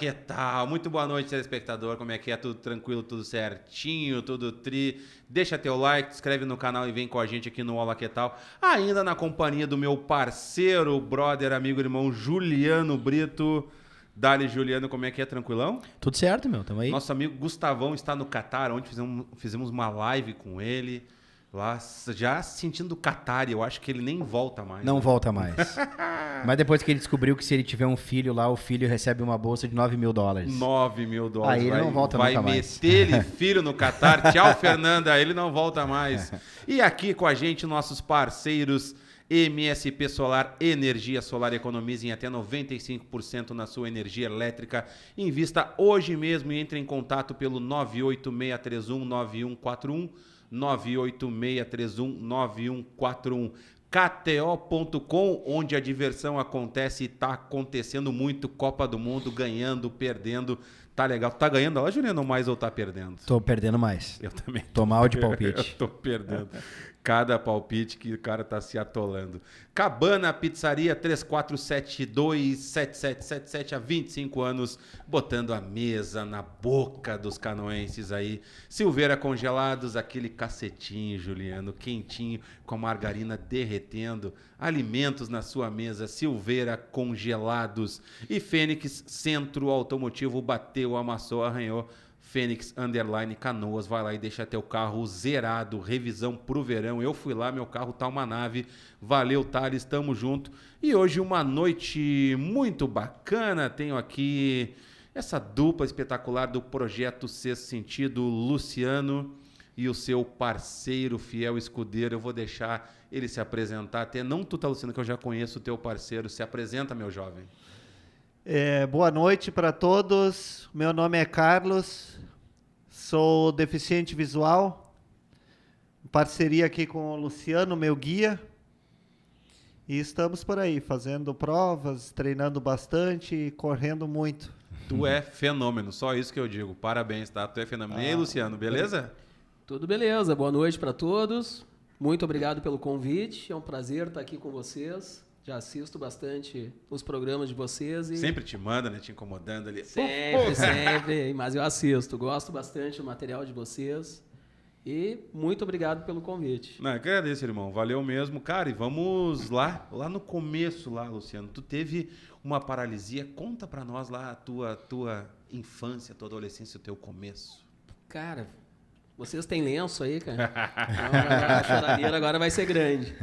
que tal? Muito boa noite, telespectador. Como é que é? Tudo tranquilo, tudo certinho, tudo tri. Deixa teu like, se inscreve no canal e vem com a gente aqui no Olá, que tal? Ainda na companhia do meu parceiro, brother, amigo, irmão Juliano Brito. Dali, Juliano, como é que é? Tranquilão? Tudo certo, meu. Tamo aí. Nosso amigo Gustavão está no Catar, onde fizemos uma live com ele. Lá, já sentindo o Catar, eu acho que ele nem volta mais. Não volta mais. Mas depois que ele descobriu que se ele tiver um filho lá, o filho recebe uma bolsa de $9 mil. $9 mil. Aí ele não volta nunca mais. Vai meter ele, filho, no Catar. Tchau, Fernanda. Ele não volta mais. E aqui com a gente, nossos parceiros MSP Solar, energia solar, economize em até 95% na sua energia elétrica. Invista hoje mesmo e entre em contato pelo 986319141. 986319141. KTO.com, onde a diversão acontece e tá acontecendo muito. Copa do Mundo, ganhando, perdendo. Tá legal. Tá ganhando lá, Juliano, mais ou tá perdendo? Tô perdendo mais. Eu também. Tô mal de palpite. Eu tô perdendo. Cada palpite que o cara tá se atolando. Cabana Pizzaria 34727777 há 25 anos, botando a mesa na boca dos canoenses aí. Silveira Congelados, aquele cacetinho, Juliano, quentinho, com a margarina derretendo. Alimentos na sua mesa, Silveira Congelados. E Fênix Centro Automotivo, bateu, amassou, arranhou. Fênix _ Canoas, vai lá e deixa teu carro zerado, revisão pro verão. Eu fui lá, meu carro tá uma nave. Valeu, Thales, tamo junto. E hoje uma noite muito bacana. Tenho aqui essa dupla espetacular do Projeto Sexto Sentido, Luciano e o seu parceiro fiel escudeiro. Eu vou deixar ele se apresentar. Até não tu, tá, Luciano, que eu já conheço o teu parceiro. Se apresenta, meu jovem. Boa noite para todos. Meu nome é Carlos, sou deficiente visual, parceria aqui com o Luciano, meu guia, e estamos por aí fazendo provas, treinando bastante e correndo muito. Tu é fenômeno, só isso que eu digo. Parabéns, tá? Tu é fenômeno. E aí, Luciano, beleza? Tudo beleza, boa noite para todos. Muito obrigado pelo convite, é um prazer estar aqui com vocês. Já assisto bastante os programas de vocês. E sempre te manda, né? Te incomodando ali. Sempre. Mas eu assisto. Gosto bastante do material de vocês. E muito obrigado pelo convite. Não, eu agradeço, irmão. Valeu mesmo. Cara, e vamos lá no começo lá, Luciano. Tu teve uma paralisia. Conta pra nós lá a tua infância, tua adolescência, o teu começo. Cara, vocês têm lenço aí, cara? Então, a choradeira agora vai ser grande.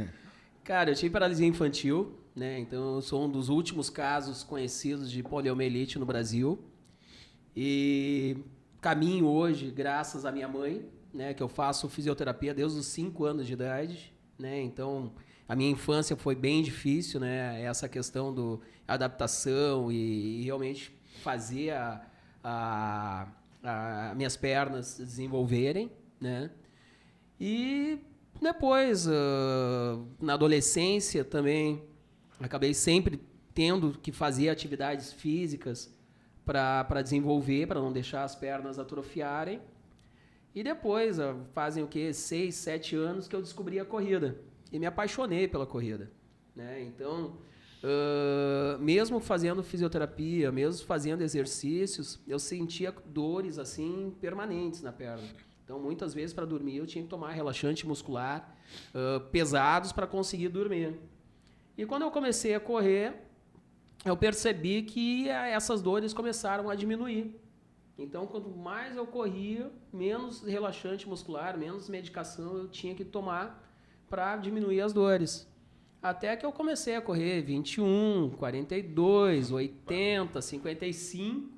Cara, eu tive paralisia infantil, né? Então eu sou um dos últimos casos conhecidos de poliomielite no Brasil. E caminho hoje, graças à minha mãe, né? Que eu faço fisioterapia desde os 5 anos de idade, né? Então a minha infância foi bem difícil, né? Essa questão da adaptação e realmente fazer minhas pernas desenvolverem, né? E depois, na adolescência também, acabei sempre tendo que fazer atividades físicas para desenvolver, para não deixar as pernas atrofiarem. E depois, fazem o quê? 6, 7 anos que eu descobri a corrida. E me apaixonei pela corrida, né? Então, mesmo fazendo fisioterapia, mesmo fazendo exercícios, eu sentia dores assim permanentes na perna. Então, muitas vezes, para dormir, eu tinha que tomar relaxante muscular pesados para conseguir dormir. E quando eu comecei a correr, eu percebi que essas dores começaram a diminuir. Então, quanto mais eu corria, menos relaxante muscular, menos medicação eu tinha que tomar para diminuir as dores. Até que eu comecei a correr 21, 42, 80, 55.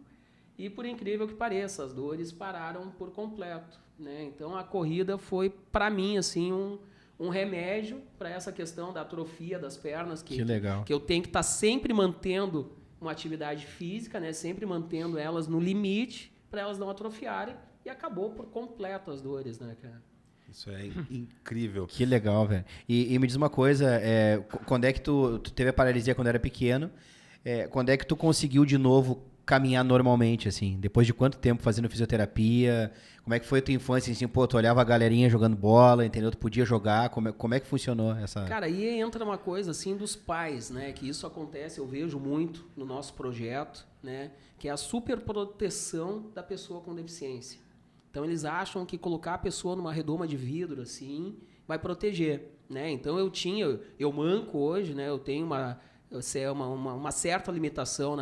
E, por incrível que pareça, as dores pararam por completo, né? Então, a corrida foi, para mim, assim, um remédio para essa questão da atrofia das pernas. Que legal. Que eu tenho que estar sempre mantendo uma atividade física, né? Sempre mantendo elas no limite para elas não atrofiarem. E acabou por completo as dores, né, cara? Isso é incrível. Que legal, velho. E me diz uma coisa, quando é que tu teve a paralisia quando era pequeno? Quando é que tu conseguiu de novo caminhar normalmente, assim? Depois de quanto tempo fazendo fisioterapia? Como é que foi a tua infância, assim? Pô, tu olhava a galerinha jogando bola, entendeu? Tu podia jogar, como é que funcionou essa... Cara, aí entra uma coisa, assim, dos pais, né? Que isso acontece, eu vejo muito no nosso projeto, né? Que é a superproteção da pessoa com deficiência. Então, eles acham que colocar a pessoa numa redoma de vidro, assim, vai proteger, né? Então, eu manco hoje, né? Eu tenho uma certa limitação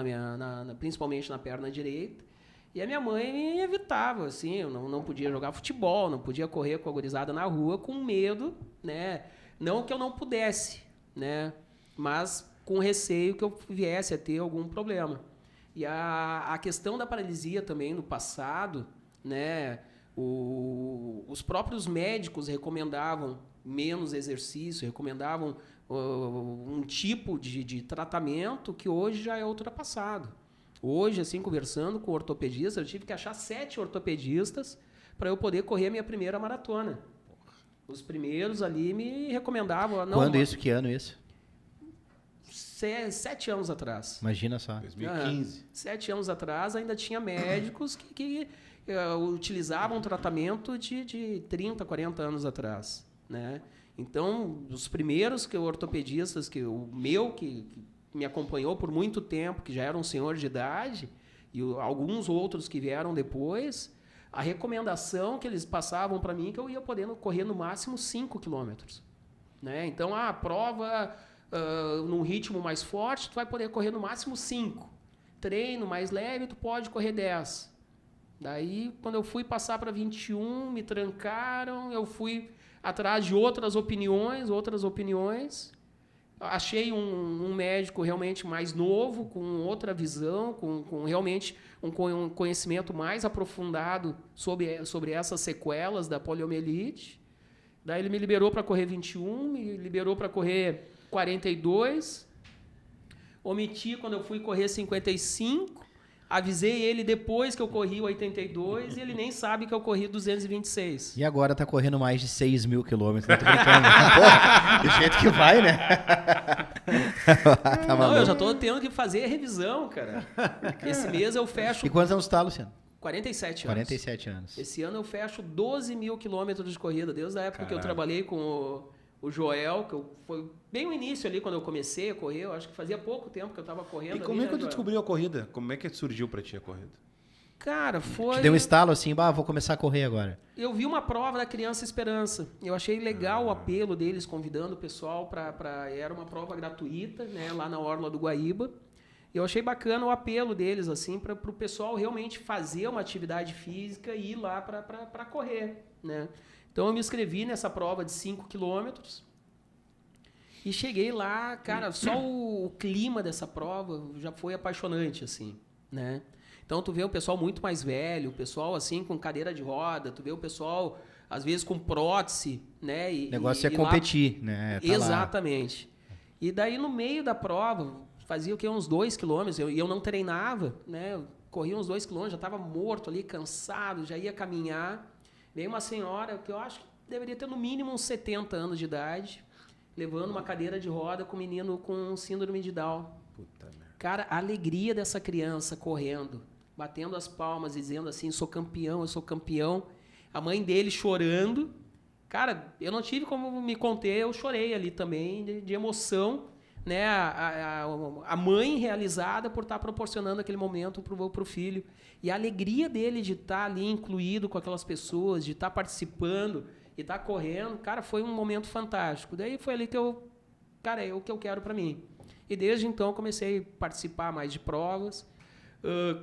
principalmente na perna direita. E a minha mãe me evitava, assim, eu não podia jogar futebol, não podia correr com a gurizada na rua com medo, né? Não que eu não pudesse, né? Mas com receio que eu viesse a ter algum problema. E a questão da paralisia também no passado, né? Os próprios médicos recomendavam menos exercício, recomendavam um tipo de tratamento que hoje já é ultrapassado. Hoje, assim, conversando com o ortopedista, eu tive que achar 7 ortopedistas para eu poder correr a minha primeira maratona. Os primeiros ali me recomendavam... Quando isso? Que ano isso? 7 anos atrás. Imagina só. 2015. 7 anos atrás ainda tinha médicos que utilizavam tratamento de 30, 40 anos atrás, né? Então, os primeiros ortopedistas, que me acompanhou por muito tempo, que já era um senhor de idade, e alguns outros que vieram depois, a recomendação que eles passavam para mim é que eu ia podendo correr no máximo 5 quilômetros, né? Então, a prova, num ritmo mais forte, tu vai poder correr no máximo 5. Treino mais leve, tu pode correr 10. Daí, quando eu fui passar para 21, me trancaram, eu fui atrás de outras opiniões. Achei um médico realmente mais novo, com outra visão, com realmente um conhecimento mais aprofundado sobre essas sequelas da poliomielite. Daí ele me liberou para correr 21, me liberou para correr 42. Omiti quando eu fui correr 55. Avisei ele depois que eu corri 82 e ele nem sabe que eu corri 226. E agora tá correndo mais de 6 mil quilômetros. Não tô brincando. Pô, do jeito que vai, né? Tá não, eu já tô tendo que fazer revisão, cara. Esse mês eu fecho... E quantos anos tá, Luciano? 47 anos. 47 anos. Esse ano eu fecho 12 mil quilômetros de corrida, desde a época que eu trabalhei com o Joel, que foi bem o início ali, quando eu comecei a correr. Eu acho que fazia pouco tempo que eu estava correndo. E como é que tu descobriu a corrida? Como é que surgiu para ti a corrida? Cara, foi... Te deu um estalo assim, vou começar a correr agora. Eu vi uma prova da Criança Esperança. Eu achei legal o apelo deles, convidando o pessoal para... Era uma prova gratuita, né, lá na Orla do Guaíba. Eu achei bacana o apelo deles, assim, para o pessoal realmente fazer uma atividade física e ir lá para correr, né? Então, eu me inscrevi nessa prova de 5 quilômetros e cheguei lá, cara, só o clima dessa prova já foi apaixonante, assim, né? Então, tu vê o pessoal muito mais velho, o pessoal, assim, com cadeira de roda, tu vê o pessoal, às vezes, com prótese, né? O negócio é competir, né? Tá exatamente. Lá. E daí, no meio da prova, fazia o quê? Uns 2 quilômetros, e eu não treinava, né? Eu corria uns 2 quilômetros, já estava morto ali, cansado, já ia caminhar. Veio uma senhora que eu acho que deveria ter no mínimo uns 70 anos de idade, levando uma cadeira de roda com um menino com síndrome de Down. Puta merda. Cara, a alegria dessa criança correndo, batendo as palmas, dizendo assim, sou campeão, eu sou campeão. A mãe dele chorando. Cara, eu não tive como me conter, eu chorei ali também, de emoção, né? A mãe realizada por estar proporcionando aquele momento para o filho. E a alegria dele de estar ali incluído com aquelas pessoas, de estar participando e estar correndo, cara, foi um momento fantástico. Daí foi ali que é o que eu quero para mim. E desde então comecei a participar mais de provas,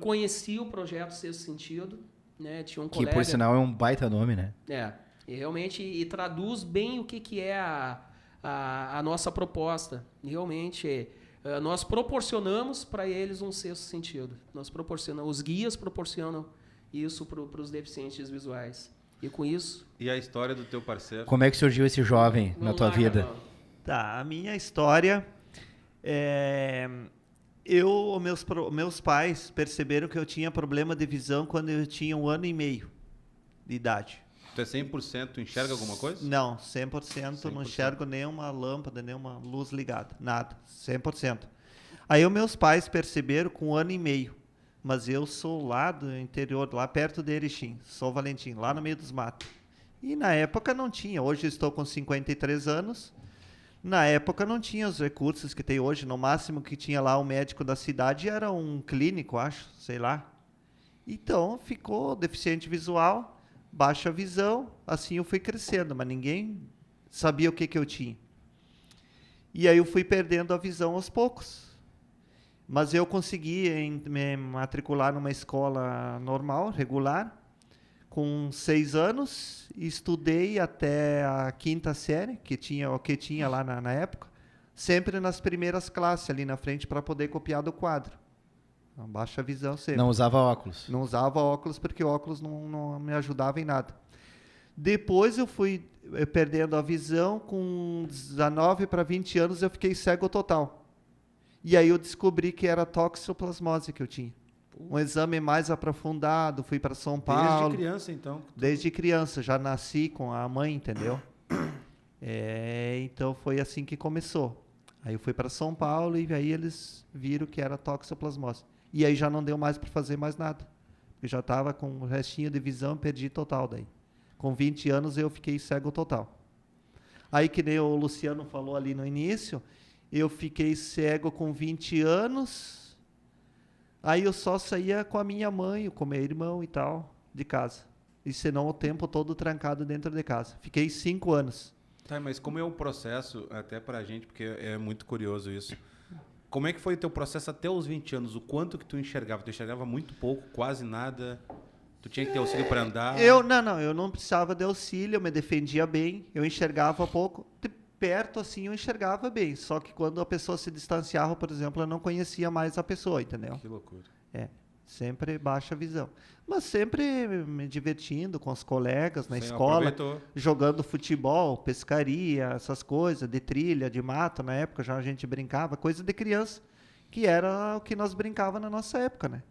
conheci o projeto Sexto Sentido, né? Tinha um colega... Que, por sinal, é um baita nome, né? E realmente traduz bem o que é a nossa proposta. Realmente, nós proporcionamos para eles um sexto sentido. Os guias proporcionam isso para os deficientes visuais. E com isso... E a história do teu parceiro? Como é que surgiu esse jovem na tua vida? Tá, a minha história... Meus pais perceberam que eu tinha problema de visão quando eu tinha 1 ano e meio de idade. Tu é 100%, enxerga alguma coisa? Não, 100%, não enxergo nenhuma lâmpada, nenhuma luz ligada, nada, 100%. Aí os meus pais perceberam com 1 ano e meio, Mas eu sou lá do interior, lá perto de Erechim, São Valentim, lá no meio dos matos. E na época não tinha. Hoje eu estou com 53 anos. Na época não tinha os recursos que tem hoje. No máximo que tinha lá o médico da cidade era um clínico, acho, sei lá. Então ficou deficiente visual, baixa visão. Assim eu fui crescendo, mas ninguém sabia o que eu tinha. E aí eu fui perdendo a visão aos poucos. Mas eu consegui me matricular numa escola normal, regular, com 6 anos, e estudei até a 5ª série, que tinha lá na época, sempre nas primeiras classes, ali na frente, para poder copiar do quadro. Uma baixa visão sempre. Não usava óculos? Não usava óculos, porque óculos não me ajudava em nada. Depois eu fui perdendo a visão, com 19 para 20 anos eu fiquei cego total. E aí eu descobri que era toxoplasmose que eu tinha. Um exame mais aprofundado, fui para São Paulo. Desde criança, então? Desde criança, já nasci com a mãe, entendeu? Então foi assim que começou. Aí eu fui para São Paulo e aí eles viram que era toxoplasmose. E aí já não deu mais para fazer mais nada. Eu já estava com o restinho de visão, perdi total daí. Com 20 anos eu fiquei cego total. Aí que nem o Luciano falou ali no início, eu fiquei cego com 20 anos, aí eu só saía com a minha mãe, com meu irmão e tal, de casa. E senão o tempo todo trancado dentro de casa. Fiquei 5 anos. Tá, mas como é o processo, até pra gente, porque é muito curioso isso, como é que foi o teu processo até os 20 anos? O quanto que tu enxergava? Tu enxergava muito pouco, quase nada? Tu tinha que ter auxílio para andar? Eu não precisava de auxílio, eu me defendia bem, eu enxergava pouco. Perto, assim, eu enxergava bem. Só que quando a pessoa se distanciava, por exemplo, eu não conhecia mais a pessoa, entendeu? Que loucura. Sempre baixa visão. Mas sempre me divertindo com os colegas na Sim, escola, aproveitou. jogando futebol, pescaria, essas coisas, de trilha, de mato. Na época já a gente brincava, coisa de criança, que era o que nós brincava na nossa época, né?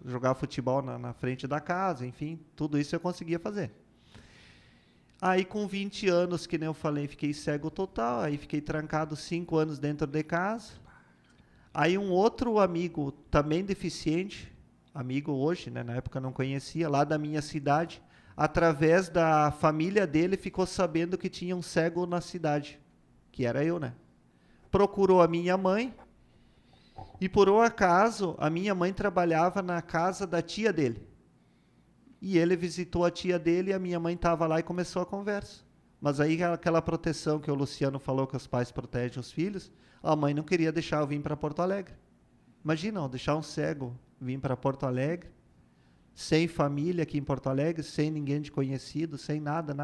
Jogar futebol na frente da casa, enfim, tudo isso eu conseguia fazer. Aí com 20 anos, que nem eu falei, fiquei cego total, aí fiquei trancado 5 anos dentro de casa. Aí um outro amigo, também deficiente, amigo hoje, né, na época eu não conhecia, lá da minha cidade, através da família dele, ficou sabendo que tinha um cego na cidade, que era eu, né? Procurou a minha mãe, e por um acaso, a minha mãe trabalhava na casa da tia dele. E ele visitou a tia dele e a minha mãe estava lá e começou a conversa. Mas aí aquela proteção que o Luciano falou que os pais protegem os filhos, a mãe não queria deixar eu vir para Porto Alegre. Imagina, deixar um cego vir para Porto Alegre, sem família aqui em Porto Alegre, sem ninguém de conhecido, sem nada.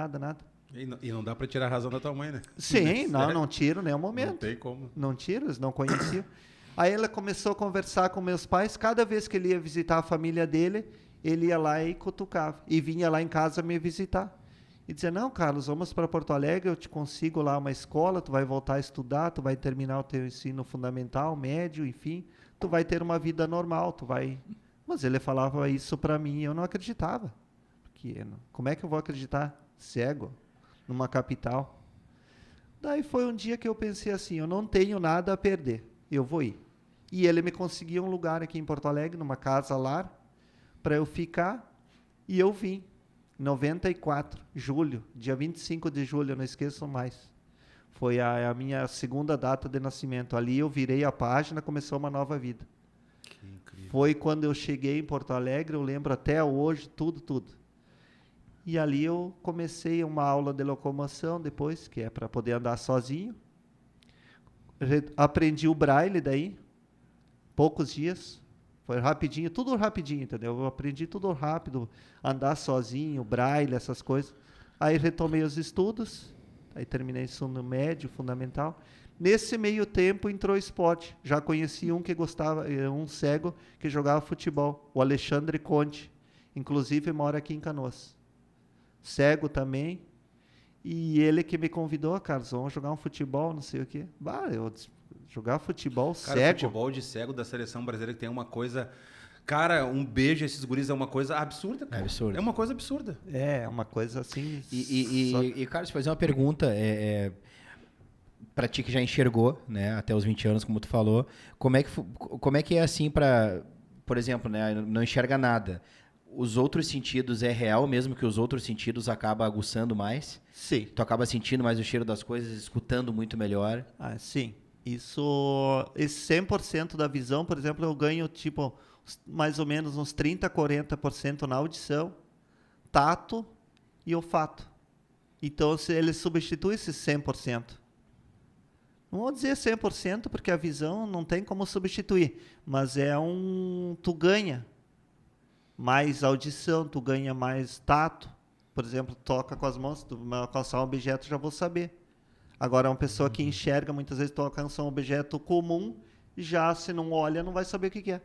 E não dá para tirar a razão da tua mãe, né? Sim, não tiro nem um momento. Não tem como. Não tiro, eles não conheciam. Aí ela começou a conversar com meus pais, cada vez que ele ia visitar a família dele, ele ia lá e cutucava. E vinha lá em casa me visitar. E dizia, não, Carlos, vamos para Porto Alegre, eu te consigo lá uma escola, tu vai voltar a estudar, tu vai terminar o teu ensino fundamental, médio, enfim, tu vai ter uma vida normal, tu vai... Mas ele falava isso para mim e eu não acreditava. Porque, como é que eu vou acreditar cego numa capital? Daí foi um dia que eu pensei assim, eu não tenho nada a perder, eu vou ir. E ele me conseguiu um lugar aqui em Porto Alegre, numa casa-lar, para eu ficar, e eu vim. 94, julho, dia 25 de julho, eu não esqueço mais. Foi a minha segunda data de nascimento. Ali eu virei a página, começou uma nova vida. Que incrível. Foi quando eu cheguei em Porto Alegre, eu lembro até hoje, tudo. E ali eu comecei uma aula de locomoção depois, que é para poder andar sozinho. Aprendi o braille daí, poucos dias. Foi rapidinho, tudo rapidinho, entendeu? Eu aprendi tudo rápido, andar sozinho, braille, essas coisas. Aí retomei os estudos, aí terminei ensino médio, fundamental. Nesse meio tempo entrou esporte. Já conheci um que gostava, um cego que jogava futebol, o Alexandre Conte. Inclusive mora aqui em Canoas. Cego também. E ele que me convidou, Carlos, vamos jogar um futebol, não sei o quê. Eu jogar futebol Cara, cego. futebol de cego da seleção brasileira que tem uma coisa... Cara, um beijo a esses guris é uma coisa absurda, cara. É absurdo. É uma coisa absurda. É, uma coisa assim... E Carlos, fazer uma pergunta, para ti que já enxergou, né, até os 20 anos, como tu falou, como é que é assim para por exemplo, né, não enxerga nada. Os outros sentidos é real mesmo que os outros sentidos acabam aguçando mais? Sim. Tu acaba sentindo mais o cheiro das coisas, escutando muito melhor? Ah, sim. Esse 100% da visão, por exemplo, eu ganho tipo mais ou menos uns 30, 40% na audição, tato e olfato. Então, se ele substitui esses 100%. Não vou dizer 100%, porque a visão não tem como substituir, mas tu ganha mais audição, tu ganha mais tato. Por exemplo, toca com as mãos, tu vai alcançar um objeto, já vou saber. Agora, uma pessoa que enxerga, muitas vezes tu alcança um objeto comum, já se não olha, não vai saber o que é.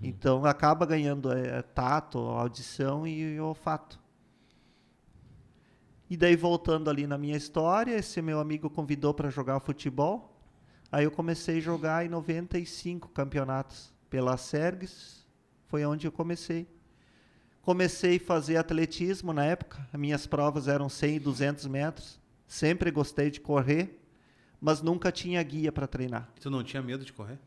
Então, acaba ganhando tato, audição e olfato. E daí, voltando ali na minha história, esse meu amigo convidou para jogar futebol. Aí eu comecei a jogar em 95 campeonatos pela Sergues. Foi onde eu comecei. Comecei a fazer atletismo na época. As minhas provas eram 100 e 200 metros. Sempre gostei de correr, mas nunca tinha guia para treinar. Tu não tinha medo de correr?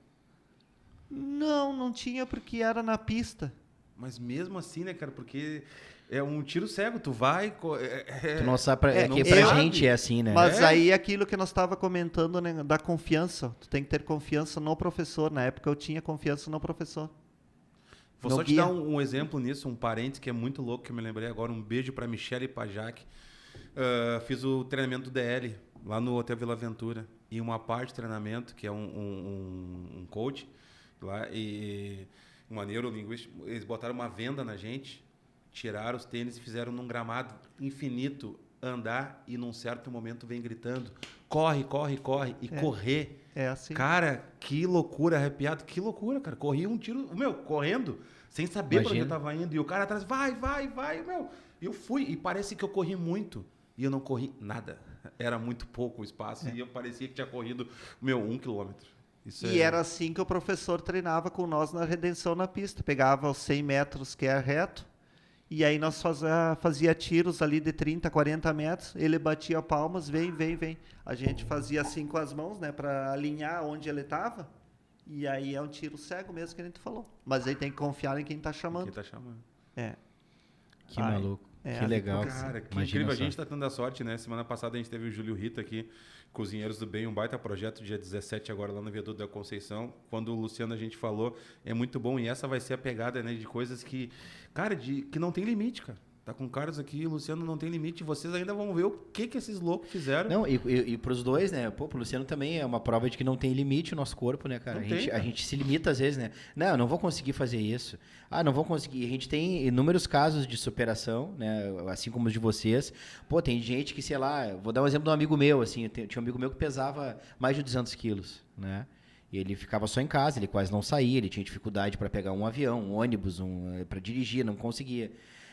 Não tinha, porque era na pista. Mas mesmo assim, né, cara? Porque é um tiro cego. Tu vai... Tu não sabe, que pra pra gente é assim, né? Mas aí aquilo que nós estava comentando, né, da confiança. Tu tem que ter confiança no professor. Na época eu tinha confiança no professor. Vou só te dar um exemplo nisso, um parênteses que é muito louco, que eu me lembrei agora. Um beijo para Michele e para Jaque. Fiz o treinamento do DL lá no Hotel Vila Aventura. E uma parte do treinamento, que é um coach lá, e um neurolinguista, eles botaram uma venda na gente, tiraram os tênis e fizeram num gramado infinito andar, e num certo momento vem gritando: corre, corre, corre, e correr. É assim. Cara, que loucura, arrepiado, que loucura, cara. Corri um tiro, correndo, sem saber para onde eu tava indo. E o cara atrás, vai, meu. E eu fui, e parece que eu corri muito. E eu não corri nada. Era muito pouco o espaço. E eu parecia que tinha corrido, 1 quilômetro. Era assim que o professor treinava com nós na Redenção na pista. Pegava os 100 metros que é reto, e aí nós fazia tiros ali de 30, 40 metros, ele batia palmas, vem. A gente fazia assim com as mãos, né, para alinhar onde ele estava, e aí é um tiro cego mesmo que a gente falou. Mas aí tem que confiar em quem está chamando. Quem tá chamando. Que maluco. Que legal. Cara, que incrível. A gente tá tendo a sorte, né? Semana passada a gente teve o Júlio Rita aqui, Cozinheiros do Bem, um baita projeto, dia 17 agora lá no Viaduto da Conceição. Quando o Luciano a gente falou, é muito bom. E essa vai ser a pegada, né, de coisas que, cara, que não tem limite, cara. Tá com caras aqui, Luciano, não tem limite. Vocês ainda vão ver o que esses loucos fizeram. Não, e pros dois, né? Pô, pro Luciano também é uma prova de que não tem limite o nosso corpo, né, cara? A gente se limita às vezes, né? Não vou conseguir fazer isso. Não vou conseguir. A gente tem inúmeros casos de superação, né? Assim como os de vocês. Pô, tem gente que, sei lá, vou dar um exemplo de um amigo meu, assim. Tinha um amigo meu que pesava mais de 200 quilos, né? E ele ficava só em casa, ele quase não saía, ele tinha dificuldade para pegar um avião, um ônibus, para dirigir, não conseguia.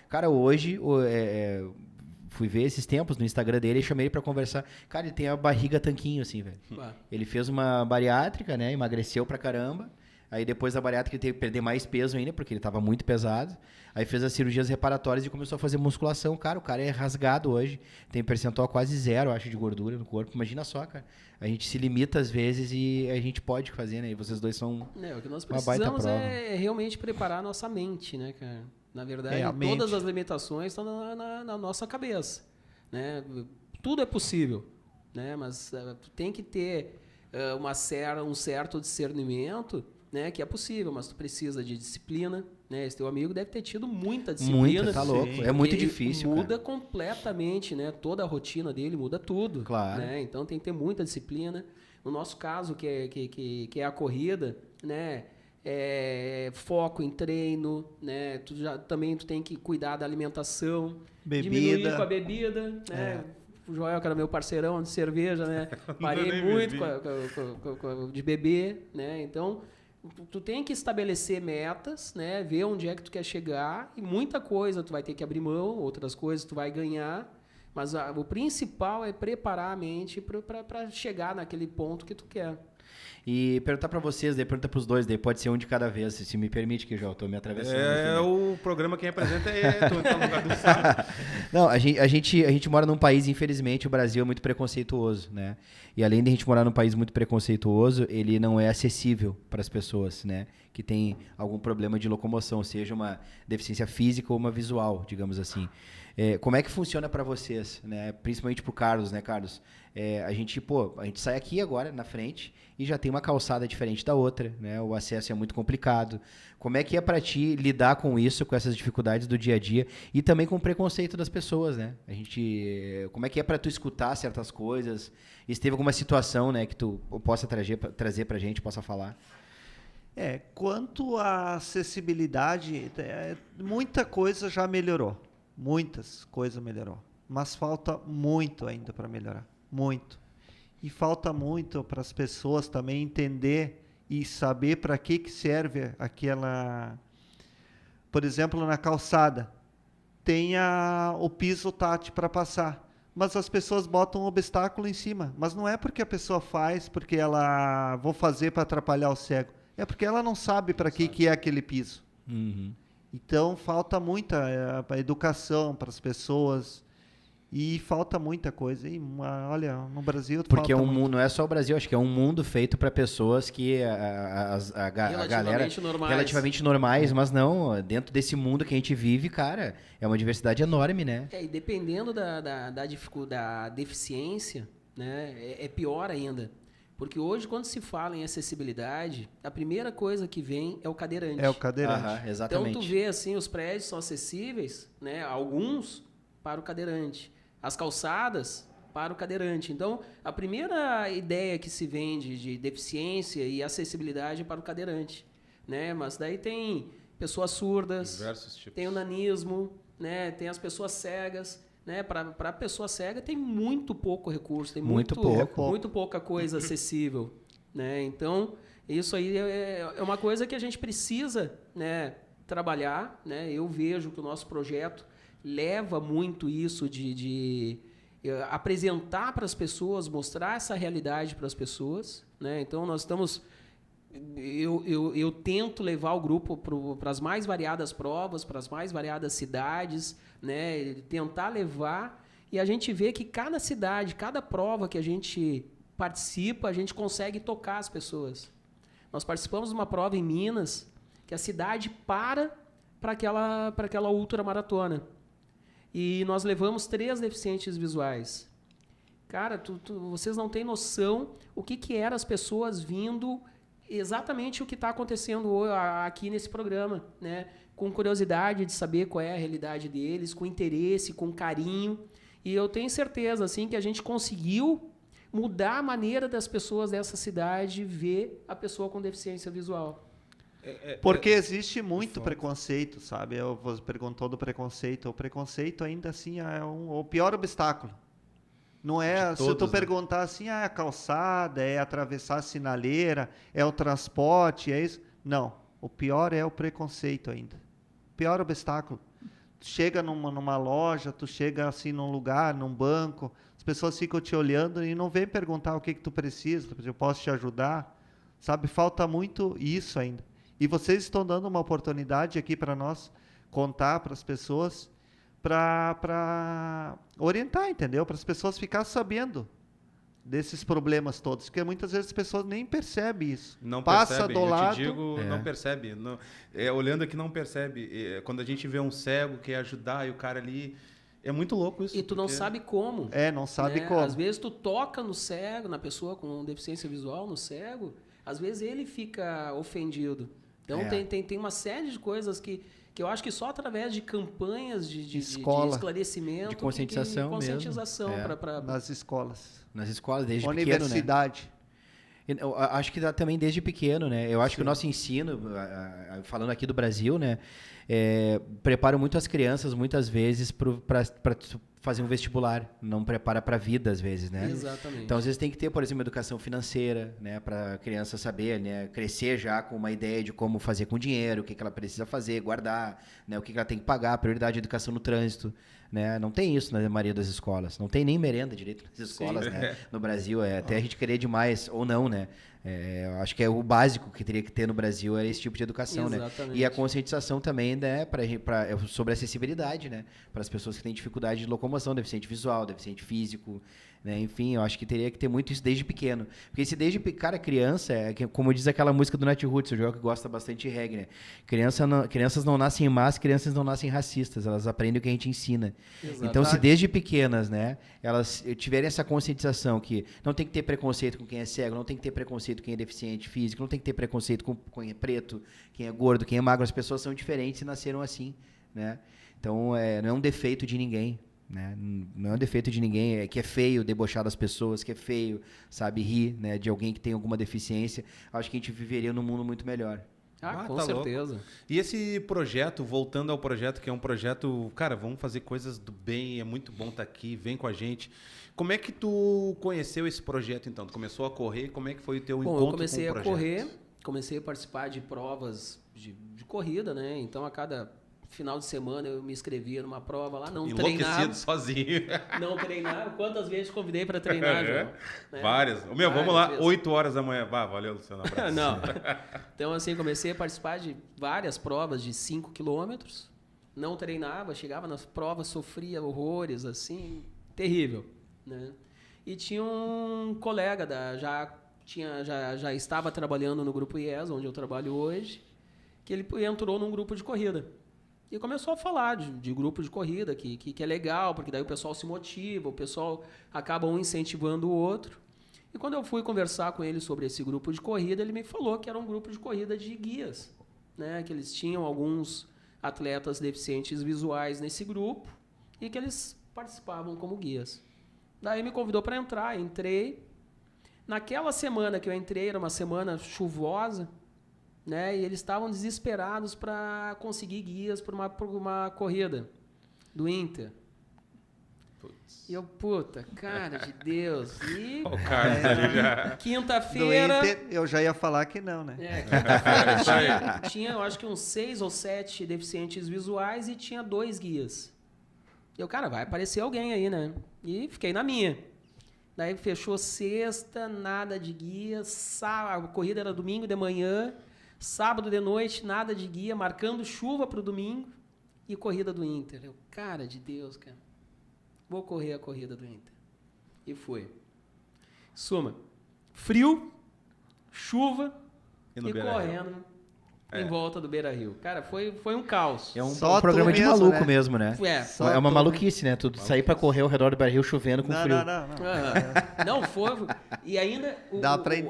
Cara, hoje, fui ver esses tempos no Instagram dele e chamei ele pra conversar. Cara, ele tem a barriga tanquinho, assim, velho. Ele fez uma bariátrica, né? Emagreceu pra caramba. Aí depois da bariátrica ele teve que perder mais peso ainda, porque ele tava muito pesado. Aí fez as cirurgias reparatórias e começou a fazer musculação. Cara, o cara é rasgado hoje. Tem percentual quase 0, acho, de gordura no corpo. Imagina só, cara. A gente se limita às vezes e a gente pode fazer, né? E vocês dois são o que nós uma baita precisamos prova. é realmente preparar a nossa mente, né, cara? Na verdade, todas as limitações estão na nossa cabeça, né? Tudo é possível, né? Mas tu tem que ter um certo discernimento, né? Que é possível, mas tu precisa de disciplina, né? Esse teu amigo deve ter tido muita disciplina. Muita, tá louco. É muito difícil, muda completamente, né? Toda a rotina dele muda tudo. Claro. Né? Então tem que ter muita disciplina. No nosso caso, que é a corrida, né? Foco em treino, né? Também tu tem que cuidar da alimentação, diminuir com a bebida, né? O Joel, que era meu parceirão de cerveja, né? Parei muito de beber, né? Então, tu tem que estabelecer metas, né? Ver onde é que tu quer chegar, e muita coisa tu vai ter que abrir mão, outras coisas tu vai ganhar, mas o principal é preparar a mente para chegar naquele ponto que tu quer. E perguntar para vocês, daí pergunta para os dois, daí pode ser um de cada vez, se me permite, que eu já estou me atravessando. O programa quem apresenta é tu, então, no lugar do Sá. Não, a gente mora num país, infelizmente, o Brasil é muito preconceituoso, né? E além de a gente morar num país muito preconceituoso, ele não é acessível para as pessoas, né? Que tem algum problema de locomoção, seja uma deficiência física ou uma visual, digamos assim. Como é que funciona para vocês, né? Principalmente pro Carlos, né, Carlos? A gente sai aqui agora, na frente, e já tem uma calçada diferente da outra, né? O acesso é muito complicado. Como é que é para ti lidar com isso, com essas dificuldades do dia a dia e também com o preconceito das pessoas, né? Como é que é para tu escutar certas coisas? E se teve alguma situação, né, que tu possa trazer pra gente, possa falar? Quanto à acessibilidade, muita coisa já melhorou. Muitas coisas melhorou. Mas falta muito ainda para melhorar. Muito. E falta muito para as pessoas também entender e saber para que serve aquela... Por exemplo, na calçada, tem o piso tátil para passar. Mas as pessoas botam um obstáculo em cima. Mas não é porque a pessoa faz, porque ela... Vou fazer para atrapalhar o cego. É porque ela não sabe para que é aquele piso. Uhum. Então, falta muita educação para as pessoas e falta muita coisa. E, olha, no Brasil... Porque não é só o Brasil, acho que é um mundo feito para pessoas que a galera... Relativamente normais, mas não, dentro desse mundo que a gente vive, cara, é uma diversidade enorme, né? E dependendo da dificuldade, da deficiência, né, é pior ainda. Porque hoje, quando se fala em acessibilidade, a primeira coisa que vem é o cadeirante. É o cadeirante. Exatamente. Então, tu vê, assim, os prédios são acessíveis, né, alguns para o cadeirante. As calçadas para o cadeirante. Então, a primeira ideia que se vende de deficiência e acessibilidade é para o cadeirante, né? Mas daí tem pessoas surdas, tem o nanismo, né? Tem as pessoas cegas, né? Para a pessoa cega tem muito pouco recurso, tem muito pouca coisa acessível, né? Então, isso aí é uma coisa que a gente precisa, né, trabalhar, né? Eu vejo que o nosso projeto leva muito isso de apresentar para as pessoas, mostrar essa realidade para as pessoas, né? Então, nós estamos... Eu tento levar o grupo para as mais variadas provas, para as mais variadas cidades, né? Tentar levar, e a gente vê que cada cidade, cada prova que a gente participa, a gente consegue tocar as pessoas. Nós participamos de uma prova em Minas, que a cidade para aquela ultramaratona. E nós levamos 3 deficientes visuais. Cara, vocês não têm noção o que eram as pessoas vindo, exatamente o que está acontecendo aqui nesse programa, né? Com curiosidade de saber qual é a realidade deles, com interesse, com carinho. E eu tenho certeza assim, que a gente conseguiu mudar a maneira das pessoas dessa cidade ver a pessoa com deficiência visual. Porque existe muito preconceito, sabe? Você perguntou do preconceito. O preconceito ainda assim é o pior obstáculo. Não é, se tu perguntar assim, a calçada, é atravessar a sinaleira, é o transporte, é isso. Não, o pior é o preconceito ainda. O pior obstáculo. Tu chega numa loja, tu chega assim num lugar, num banco, as pessoas ficam te olhando e não vêm perguntar o que tu precisa, eu posso te ajudar. Sabe, falta muito isso ainda. E vocês estão dando uma oportunidade aqui para nós contar para as pessoas, para orientar, entendeu? Para as pessoas ficarem sabendo desses problemas todos, porque muitas vezes as pessoas nem percebem isso. Não passa percebe, do lado. Eu te digo, não percebe. Não, olhando aqui não percebe. Quando a gente vê um cego que quer ajudar e o cara ali... É muito louco isso. E tu não sabe como. Não sabe como. Às vezes tu toca no cego, na pessoa com deficiência visual, no cego, às vezes ele fica ofendido. Então tem uma série de coisas que eu acho que só através de campanhas de esclarecimento, de conscientização nas escolas. Nas escolas, desde Universidade. Pequeno, né? Eu acho que também desde pequeno, né? Eu acho que o nosso ensino, falando aqui do Brasil, né, prepara muito as crianças, muitas vezes, para fazer um vestibular. Não prepara para a vida, às vezes, né? Exatamente. Então, às vezes, tem que ter, por exemplo, educação financeira, né? Para a criança saber, né? Crescer já com uma ideia de como fazer com dinheiro, o que ela precisa fazer, guardar, né? O que ela tem que pagar, prioridade de educação no trânsito, né? Não tem isso na maioria das escolas. Não tem nem merenda direito nas escolas, né? No Brasil, até a gente querer demais, ou não, né? Eu acho que é o básico que teria que ter no Brasil, é esse tipo de educação, Exatamente. né? E a conscientização também, né, sobre acessibilidade, né? Para as pessoas que têm dificuldade de locomoção, deficiente visual, deficiente físico, né? Enfim, eu acho que teria que ter muito isso desde pequeno. Porque se desde criança, como diz aquela música do Nat Roots, o João que gosta bastante de reggae, né? Crianças não nascem más, crianças não nascem racistas, elas aprendem o que a gente ensina. Exato. Então, se desde pequenas, né, elas tiverem essa conscientização que não tem que ter preconceito com quem é cego, não tem que ter preconceito com quem é deficiente físico, não tem que ter preconceito com quem é preto, quem é gordo, quem é magro, as pessoas são diferentes e nasceram assim, né? Então, não é um defeito de ninguém, né? Não é um defeito de ninguém, que é feio debochar das pessoas, que é feio, sabe, rir, né, de alguém que tem alguma deficiência. Acho que a gente viveria num mundo muito melhor. Com certeza. Louco. E esse projeto, voltando ao projeto, que é um projeto, cara, vamos fazer coisas do bem, é muito bom estar aqui, vem com a gente. Como é que tu conheceu esse projeto, então? Tu começou a correr, como é que foi o teu encontro com o projeto? Eu comecei a correr, comecei a participar de provas de corrida, né? Então, a cada final de semana eu me inscrevia numa prova lá, não treinava. Enlouquecido sozinho. Não treinava. Quantas vezes convidei para treinar, João? Né? Várias. Vamos lá, vezes. 8 horas da manhã. Valeu, Luciano. Abraço. Não. Então, assim, comecei a participar de várias provas de 5 quilômetros. Não treinava, chegava nas provas, sofria horrores, assim, terrível, né? E tinha um colega, já estava trabalhando no Grupo IES, onde eu trabalho hoje, que ele entrou num grupo de corrida. E começou a falar de grupo de corrida, que é legal, porque daí o pessoal se motiva, o pessoal acaba um incentivando o outro. E quando eu fui conversar com ele sobre esse grupo de corrida, ele me falou que era um grupo de corrida de guias, né? Que eles tinham alguns atletas deficientes visuais nesse grupo e que eles participavam como guias. Daí me convidou para entrar, entrei. Naquela semana que eu entrei, era uma semana chuvosa, né? E eles estavam desesperados para conseguir guias para uma corrida do Inter. Putz. E eu, cara de Deus. E quinta-feira... Do Inter, eu já ia falar que não, né? Quinta-feira tinha, eu acho que uns 6 ou 7 deficientes visuais e tinha 2 guias. E eu, cara, vai aparecer alguém aí, né? E fiquei na minha. Daí fechou sexta, nada de guia. A corrida era domingo de manhã. Sábado de noite, nada de guia, marcando chuva para o domingo e corrida do Inter. Eu, cara de Deus, cara, vou correr a corrida do Inter. E fui. Suma, frio, chuva e correndo em volta do Beira-Rio. Cara, foi um caos. É um programa de maluco, né? Mesmo, né? É uma maluquice, né? Tu sair para correr ao redor do Beira-Rio chovendo com frio. Não, foi. E ainda,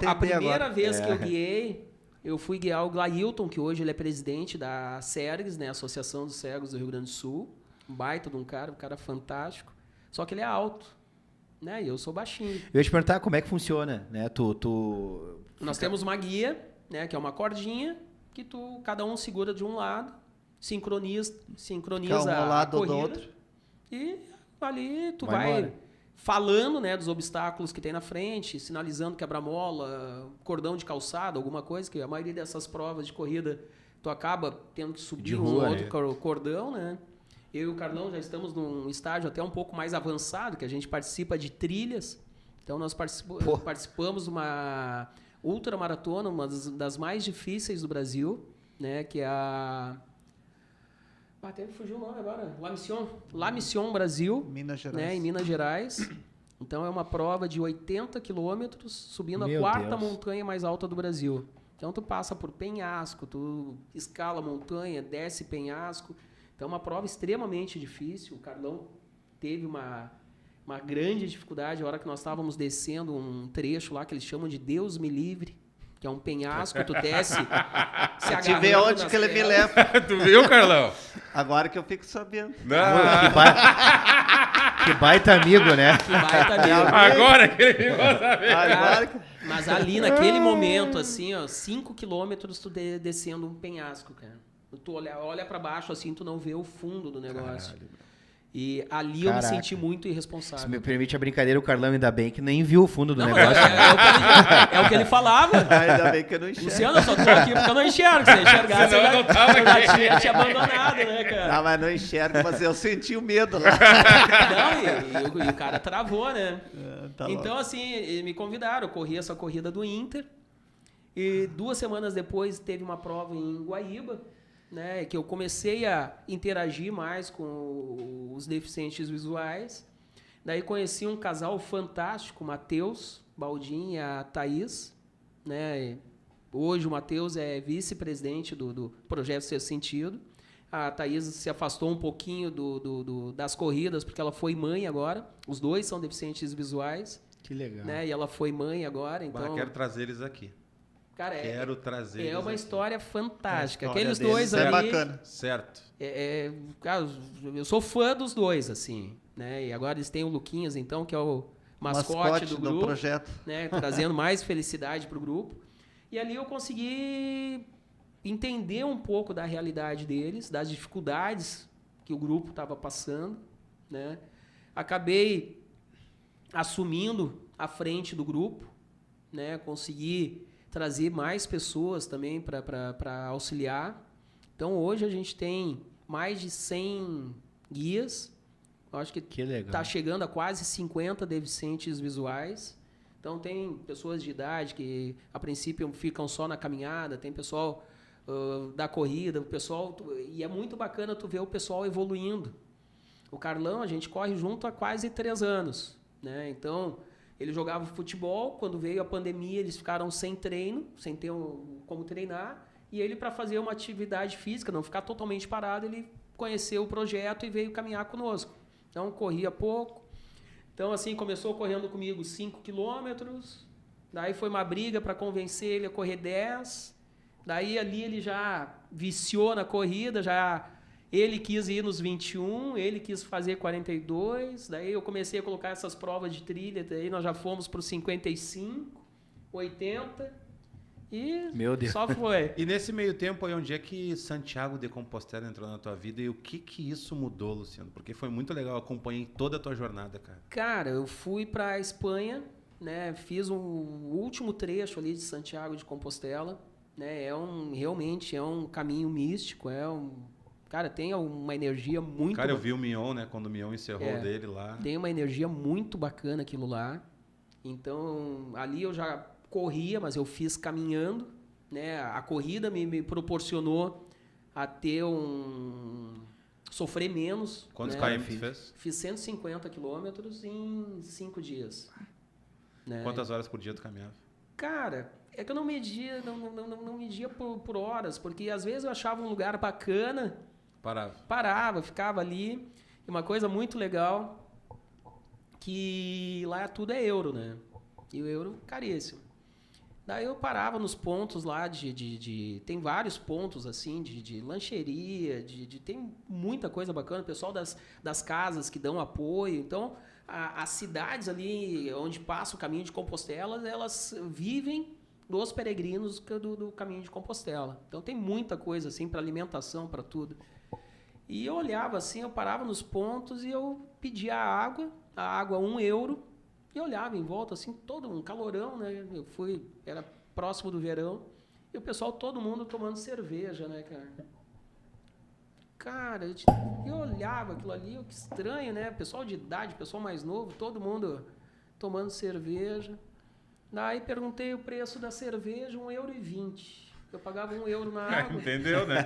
a primeira vez que eu guiei, eu fui guiar o Glailton, que hoje ele é presidente da SERGS, né, Associação dos Cegos do Rio Grande do Sul. Um baita de um cara fantástico. Só que ele é alto, né, e eu sou baixinho. Eu ia te perguntar como é que funciona, né? Nós temos uma guia, né, que é uma cordinha, que cada um segura de um lado, sincroniza a corrida. Do outro. E ali tu vai falando, né, dos obstáculos que tem na frente, sinalizando quebra-mola, cordão de calçada, alguma coisa, que a maioria dessas provas de corrida tu acaba tendo que subir outro cordão, né? Eu e o Carlão já estamos num estágio até um pouco mais avançado, que a gente participa de trilhas. Então nós participamos de uma ultramaratona, uma das mais difíceis do Brasil, né, que é a... Até fugiu o nome agora. La Mission Brasil. Minas Gerais. Né, em Minas Gerais. Então é uma prova de 80 quilômetros, subindo a quarta montanha mais alta do Brasil. Então tu passa por penhasco, tu escala a montanha, desce penhasco. Então é uma prova extremamente difícil. O Carlão teve uma grande dificuldade a hora que nós estávamos descendo um trecho lá que eles chamam de Deus me livre, que é um penhasco, tu desce se agarrando. Te vê onde que ele me leva. Tu viu, Carlão? Agora que eu fico sabendo. Que baita amigo, né? Que baita amigo. Agora que ele ficou sabendo. Mas ali, naquele momento, assim, ó, 5 quilômetros tu descendo um penhasco, cara. Tu olha pra baixo, assim, tu não vê o fundo do negócio. Caralho. E ali eu me senti muito irresponsável. Se me permite a brincadeira, o Carlão ainda bem que nem viu o fundo do negócio. É o que ele falava. Ainda bem que eu não enxergo. Luciano, eu só tô aqui porque eu não enxergo. Se eu enxergasse, eu já tinha te abandonado, né, cara? Não, mas não enxergo, mas eu senti o medo lá. Não, e o cara travou, né? Tá então, assim, me convidaram. Eu corri essa corrida do Inter. E 2 semanas depois teve uma prova em Guaíba, né, que eu comecei a interagir mais com os deficientes visuais. Daí conheci um casal fantástico, o Matheus Baldin e a Thaís, né? Hoje o Matheus é vice-presidente do Projeto Sexto Sentido. A Thaís se afastou um pouquinho das corridas, porque ela foi mãe agora. Os dois são deficientes visuais. Que legal. Né? E ela foi mãe agora, então... Quero trazer eles aqui. Cara, trazer uma história fantástica. História Aqueles deles dois é ali... bacana. Certo. Cara, eu sou fã dos dois, assim, né? E agora eles têm o Luquinhas, então, que é o mascote do grupo, projeto. né? Trazendo mais felicidade para o grupo. E ali eu consegui entender um pouco da realidade deles, das dificuldades que o grupo estava passando, né? Acabei assumindo a frente do grupo, né? Consegui trazer mais pessoas também para auxiliar. Então, hoje a gente tem mais de 100 guias. Eu acho que está chegando a quase 50 deficientes visuais. Então, tem pessoas de idade que, a princípio, ficam só na caminhada. Tem pessoal da corrida. E é muito bacana tu ver o pessoal evoluindo. O Carlão, a gente corre junto há quase 3 anos. Né? Então, ele jogava futebol. Quando veio a pandemia, eles ficaram sem treino, sem ter como treinar. E ele, para fazer uma atividade física, não ficar totalmente parado, ele conheceu o projeto e veio caminhar conosco. Então, corria pouco. Então, assim, começou correndo comigo 5 quilômetros. Daí foi uma briga para convencer ele a correr 10. Daí, ali, ele já viciou na corrida. Ele quis ir nos 21, ele quis fazer 42. Daí, eu comecei a colocar essas provas de trilha. Daí, nós já fomos para os 55, 80... E meu Deus. Só foi. E nesse meio tempo aí, onde é que Santiago de Compostela entrou na tua vida e o que isso mudou, Luciano? Porque foi muito legal, eu acompanhei toda a tua jornada, cara. Cara, eu fui pra Espanha, né? Fiz um último trecho ali de Santiago de Compostela, né? Realmente é um caminho místico, cara, tem uma energia muito... Cara, eu vi o Mion, né? Quando o Mion encerrou dele lá. Tem uma energia muito bacana aquilo lá. Então, ali eu já corria, mas eu fiz caminhando, né? A corrida me proporcionou a ter sofrer menos. Quantos né? km tu fez? Fiz 150 quilômetros em 5 dias. Né? Quantas horas por dia tu caminhava? Cara, é que eu não media, não media por horas, porque às vezes eu achava um lugar bacana, parava, ficava ali. E uma coisa muito legal, que lá tudo é euro, né? E o euro caríssimo. Daí eu parava nos pontos lá tem vários pontos assim de lancheria, tem muita coisa bacana, o pessoal das casas que dão apoio. Então, as cidades ali onde passa o caminho de Compostela, elas vivem dos peregrinos do caminho de Compostela. Então tem muita coisa assim para alimentação, para tudo. E eu olhava assim, eu parava nos pontos e eu pedia a água 1 euro. E olhava em volta, assim, todo um calorão, né? Era próximo do verão, e o pessoal, todo mundo tomando cerveja, né, cara? Cara, eu olhava aquilo ali, que estranho, né? Pessoal de idade, pessoal mais novo, todo mundo tomando cerveja. Daí perguntei o preço da cerveja, 1,20 euro. Eu pagava 1 euro na água. Entendeu, né?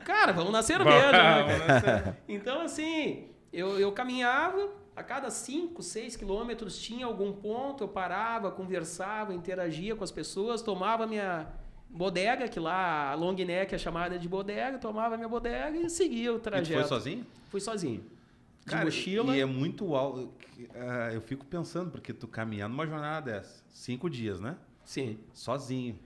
Cara, vamos na cerveja, né? Então, assim, eu caminhava. A cada 5, 6 quilômetros tinha algum ponto, eu parava, conversava, interagia com as pessoas, tomava minha bodega, que lá a long neck é chamada de bodega, tomava minha bodega e seguia o trajeto. E tu foi sozinho? Fui sozinho. De Cara, mochila. E é muito alto. Eu fico pensando, porque tu caminhar numa jornada dessa, 5 dias, né? Sim. Sozinho.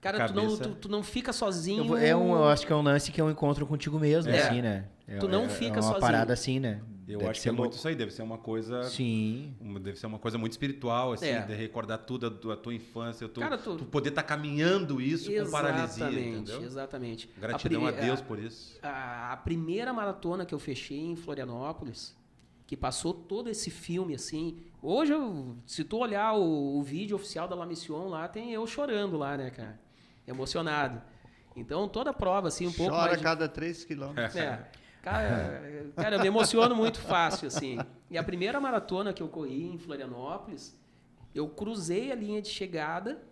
Cara, tu não fica sozinho. Eu acho que é um lance que é um encontro contigo mesmo, assim, né? Tu não fica sozinho. É uma parada assim, né? Eu acho que é muito isso aí, deve ser uma coisa... Sim. Deve ser uma coisa muito espiritual, assim, de recordar tudo da tua infância, tu poder estar caminhando isso com paralisia, entendeu? Exatamente. Gratidão a Deus por isso. A primeira maratona que eu fechei em Florianópolis, que passou todo esse filme, assim... Hoje, se tu olhar o vídeo oficial da La Mission lá, tem eu chorando lá, né, cara? Emocionado. Então, toda a prova, assim, um pouco mais... Chora a cada 3 quilômetros. Cara, eu me emociono muito fácil, assim. E a primeira maratona que eu corri em Florianópolis, eu cruzei a linha de chegada,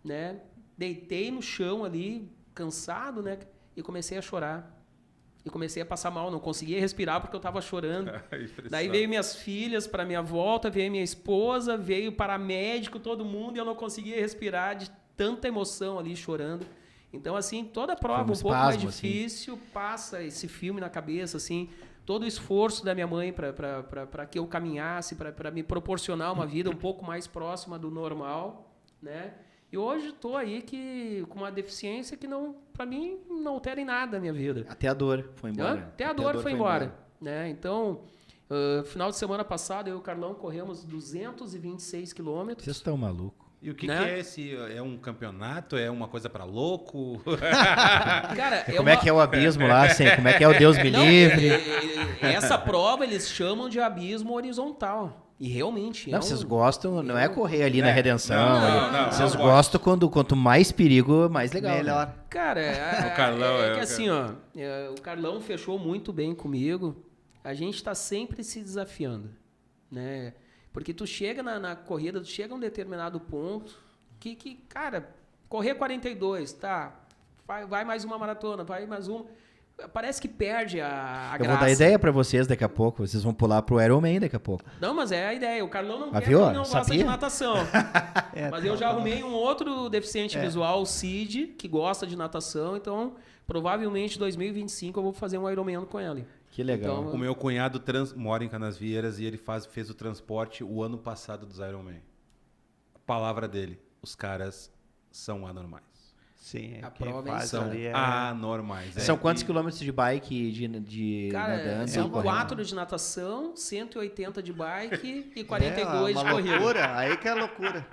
né? deitei no chão ali, cansado, né? E comecei a chorar. E comecei a passar mal, não conseguia respirar porque eu estava chorando. Daí veio minhas filhas para minha volta, veio minha esposa, veio paramédico, todo mundo, e eu não conseguia respirar de tanta emoção ali, chorando. Então, assim, toda prova um pouco mais difícil, assim, passa esse filme na cabeça, assim, todo o esforço da minha mãe para que eu caminhasse, para me proporcionar uma vida um pouco mais próxima do normal, né? E hoje estou aí com uma deficiência que, para mim, não altera em nada a minha vida. Até a dor foi embora. Até a dor foi embora. Né? Então, final de semana passado, eu e o Carlão corremos 226 quilômetros. Vocês estão malucos. E o que é esse? É um campeonato? É uma coisa pra louco? Cara, como é que é o abismo lá? Assim, como é que é o Deus me livre? Essa prova eles chamam de abismo horizontal. E realmente... Não, vocês gostam, não é correr ali na redenção. Não, vocês gostam quanto mais perigo, mais legal. Melhor. Né? Cara, o Carlão que assim, ó, o Carlão fechou muito bem comigo. A gente tá sempre se desafiando, né? Porque tu chega na corrida, tu chega a um determinado ponto que cara, correr 42, tá? Vai mais uma maratona, vai mais uma... Parece que perde a graça. Eu vou dar ideia pra vocês daqui a pouco. Vocês vão pular pro Ironman daqui a pouco. Não, mas é a ideia. O Carlão não não gosta de natação. Mas eu já arrumei um outro deficiente visual, o Cid, que gosta de natação. Então, provavelmente em 2025 eu vou fazer um Ironman com ele. Que legal. Então, o meu cunhado mora em Canasvieiras e ele fez o transporte o ano passado dos Ironman. A palavra dele, os caras são anormais. Sim, a prova são anormais. São quantos quilômetros de bike de cara, nadando? São 4 de natação, 180 de bike e 42 de corrida. Loucura, aí que é loucura.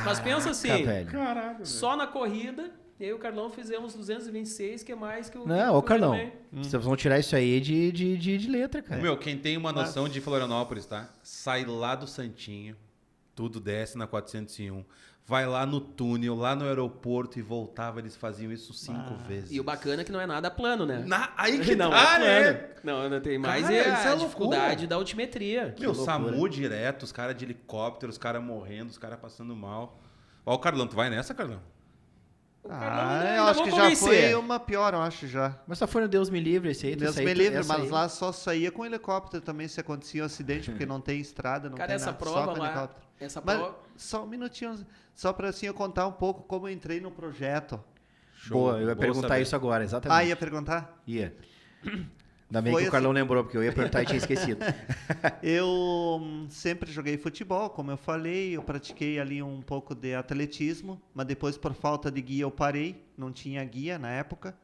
Mas pensa assim, Caralho, só na corrida, eu e o Carlão fizemos 226, que é mais que o... Não, ô Carlão, vocês vão tirar isso aí de letra, cara. Meu, quem tem uma noção de Florianópolis, tá? Sai lá do Santinho, tudo desce na 401... Vai lá no túnel, lá no aeroporto e voltava, eles faziam isso 5 vezes. E o bacana é que não é nada plano, né? Aí que não tá, é plano. Não tem mais cara, a dificuldade da altimetria. Meu, SAMU direto, os caras de helicóptero, os caras morrendo, os caras passando mal. Ó, o Carlão, tu vai nessa, Carlão? Eu acho que já foi uma pior, eu acho já. Mas só foi no Deus me livre esse aí. Deus me livre, mas lá só saía com helicóptero também se acontecia um acidente, porque não tem estrada, não tem nada, essa prova só com lá, helicóptero. Prova... Só um minutinho, só para assim eu contar um pouco como eu entrei no projeto. Show. Boa, eu ia perguntar isso agora, exatamente. Ia perguntar? Ia. Ainda bem que o Carlão lembrou, porque eu ia perguntar e tinha esquecido. Eu sempre joguei futebol, como eu falei, eu pratiquei ali um pouco de atletismo, mas depois por falta de guia eu parei, não tinha guia na época.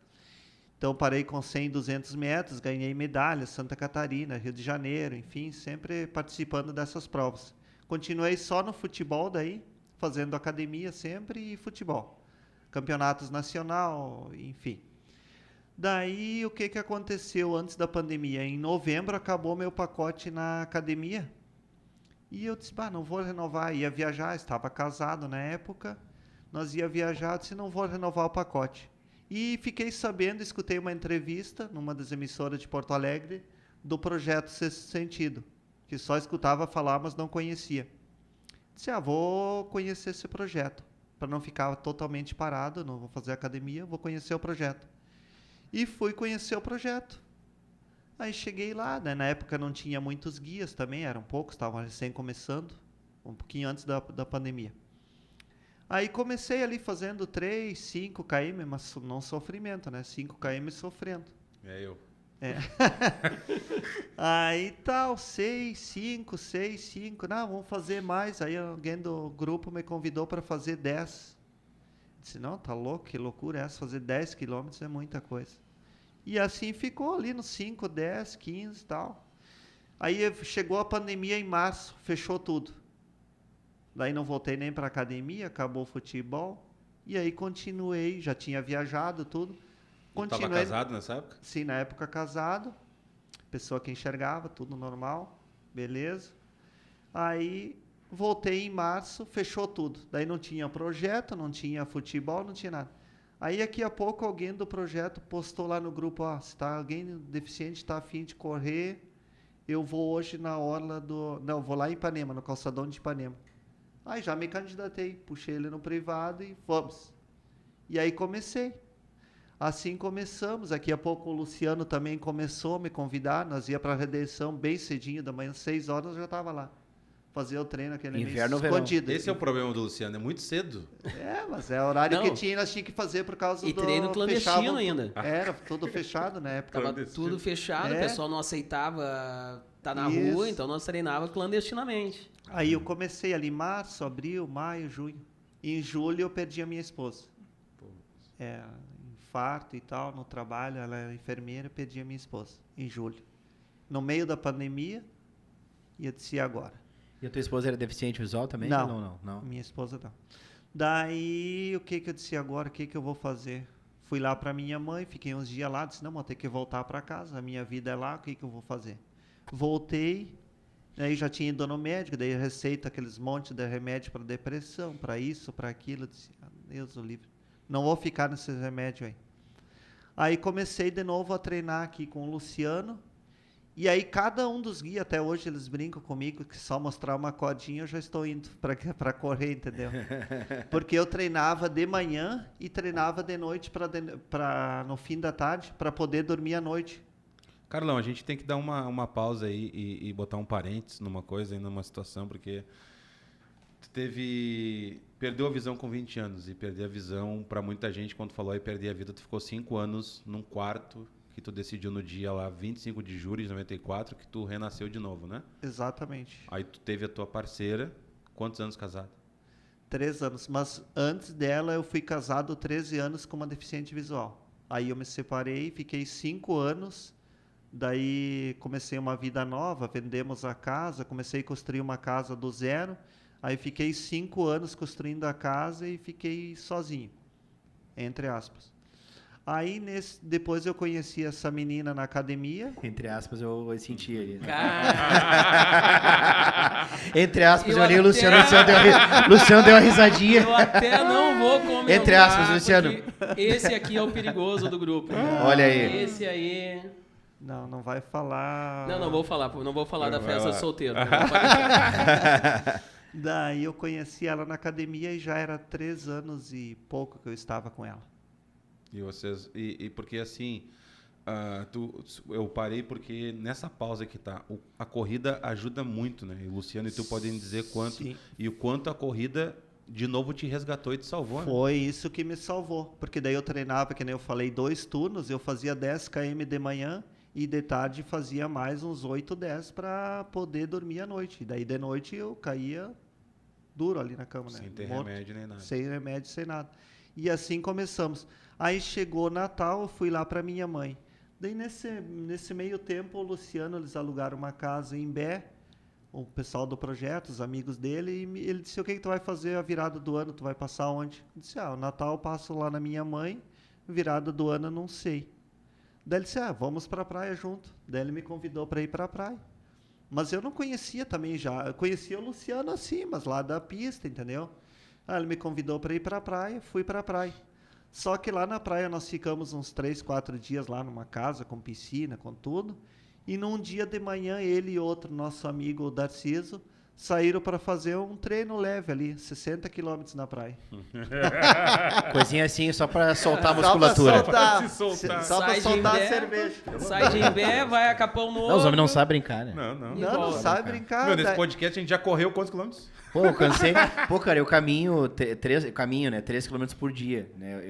Então parei com 100, 200 metros, ganhei medalhas, Santa Catarina, Rio de Janeiro, enfim, sempre participando dessas provas. Continuei só no futebol daí, fazendo academia sempre e futebol. Campeonatos nacional, enfim. Daí, o que aconteceu antes da pandemia? Em novembro, acabou meu pacote na academia. E eu disse, não vou renovar. Ia viajar, estava casado na época. Nós ia viajar, eu disse, não vou renovar o pacote. E fiquei sabendo, escutei uma entrevista numa das emissoras de Porto Alegre do projeto Sexto Sentido, que só escutava falar, mas não conhecia. Disse, vou conhecer esse projeto. Para não ficar totalmente parado, não vou fazer academia, vou conhecer o projeto. E fui conhecer o projeto. Aí cheguei lá, né? Na época não tinha muitos guias também, eram poucos, estavam recém começando, um pouquinho antes da pandemia. Aí comecei ali fazendo 3, 5 km, mas não sofrimento, né? 5 km sofrendo. É eu. Aí tal, 6, 5. Não, vamos fazer mais. Aí alguém do grupo me convidou para fazer 10. Disse, não, tá louco, que loucura é essa, fazer 10 quilômetros é muita coisa. E assim ficou ali nos 5, 10, 15 e tal. Aí chegou a pandemia em março, fechou tudo. Daí não voltei nem para academia, acabou o futebol. E aí continuei, já tinha viajado, tudo. Estava casado nessa época? Sim, na época casado. Pessoa que enxergava, tudo normal, beleza. Aí... voltei em março, fechou tudo. Daí não tinha projeto, não tinha futebol, não tinha nada. Aí daqui a pouco alguém do projeto postou lá no grupo, se tá alguém deficiente está a fim de correr, eu vou hoje na orla do... Não, vou lá em Ipanema, no calçadão de Ipanema. Aí já me candidatei, puxei ele no privado e vamos. E aí comecei. Assim começamos. Daqui a pouco o Luciano também começou a me convidar. Nós ia para a redenção bem cedinho, da manhã, 6 horas eu já estava lá. Fazer o treino aquele Inverno ou mês escondido. Esse é o problema do Luciano, é muito cedo. Mas é o horário Não. que tinha, nós tínhamos que fazer por causa E do... treino clandestino fechavam- ainda. Era, tudo fechado na época. Tava Clandestino. tudo fechado, É. o pessoal não aceitava estar na Isso. rua, então nós treinava clandestinamente. Aí eu comecei ali em março, abril, maio, junho. E em julho eu perdi a minha esposa. Infarto e tal, no trabalho, ela era enfermeira, perdi a minha esposa em julho. No meio da pandemia, e eu disse, e agora? E a tua esposa era deficiente visual também? Não. Minha esposa não. Daí, o que eu disse agora? O que eu vou fazer? Fui lá para minha mãe, fiquei uns dias lá, disse, não, vou ter que voltar para casa, a minha vida é lá, o que eu vou fazer? Voltei, aí já tinha ido no médico, daí receita aqueles montes de remédio para depressão, para isso, para aquilo, eu disse, Deus o livre, não vou ficar nesses remédios aí. Aí comecei de novo a treinar aqui com o Luciano, e aí cada um dos guias, até hoje eles brincam comigo, que só mostrar uma cordinha eu já estou indo para correr, entendeu? Porque eu treinava de manhã e treinava de noite para no fim da tarde, para poder dormir à noite. Carlão, a gente tem que dar uma pausa aí e botar um parênteses numa coisa, aí numa situação, porque tu perdeu a visão com 20 anos, e perder a visão, para muita gente, quando tu falou aí perder a vida, tu ficou 5 anos num quarto, que tu decidiu no dia lá, 25 de julho de 94, que tu renasceu de novo, né? Exatamente. Aí tu teve a tua parceira, quantos anos casado? 3 anos, mas antes dela eu fui casado 13 anos com uma deficiente visual. Aí eu me separei, fiquei 5 anos, daí comecei uma vida nova, vendemos a casa, comecei a construir uma casa do zero, aí fiquei 5 anos construindo a casa e fiquei sozinho, entre aspas. Aí, depois eu conheci essa menina na academia. Entre aspas, eu senti ali. Né? Cara, Entre aspas, eu olhei o até- Luciano deu uma risadinha. eu até não vou comentar. Entre aspas, Luciano. porque Esse aqui é o perigoso do grupo. Olha aí. Esse aí. Não vai falar. Não vou falar da Vai festa lá. solteiro. Não vou falar. Daí eu conheci ela na academia e já era 3 anos e pouco que eu estava com ela. E vocês, porque assim, eu parei porque nessa pausa que tá, a corrida ajuda muito, né? E o Luciano e tu podem dizer quanto, Sim. e o quanto a corrida de novo te resgatou e te salvou, né? Foi isso que me salvou, porque daí eu treinava, que nem eu falei, 2 turnos, eu fazia 10 km de manhã e de tarde fazia mais uns 8, 10 para poder dormir à noite. E daí de noite eu caía duro ali na cama, né? Sem ter Morto. remédio nem nada. Sem remédio, sem nada. E assim começamos. Aí chegou Natal, eu fui lá para minha mãe. Daí nesse meio tempo, o Luciano, eles alugaram uma casa em Bé, o pessoal do projeto, os amigos dele, e ele disse, o que tu vai fazer a virada do ano, tu vai passar onde? Eu disse, o Natal eu passo lá na minha mãe, virada do ano eu não sei. Daí ele disse, vamos para a praia junto. Daí ele me convidou para ir para a praia. Mas eu não conhecia também já, eu conhecia o Luciano assim, mas lá da pista, entendeu? Ele me convidou para ir para a praia, fui para a praia. Só que lá na praia nós ficamos uns 3, 4 dias lá numa casa com piscina, com tudo. E num dia de manhã, ele e outro nosso amigo, o Darciso, saíram para fazer um treino leve ali, 60 quilômetros na praia. Coisinha assim, só pra soltar a Só pra musculatura. soltar, Só pra se soltar. só pra Sai de soltar a Imbé. cerveja. Sai de Imbé, vai a Capão no Não, os homens não sabem brincar, né? Não. Não, Igual, não né, sabe Cara. brincar. Meu, nesse daí- podcast a gente já correu quantos quilômetros? Pô, eu cansei. Pô, cara, eu caminho 3 km por dia, né?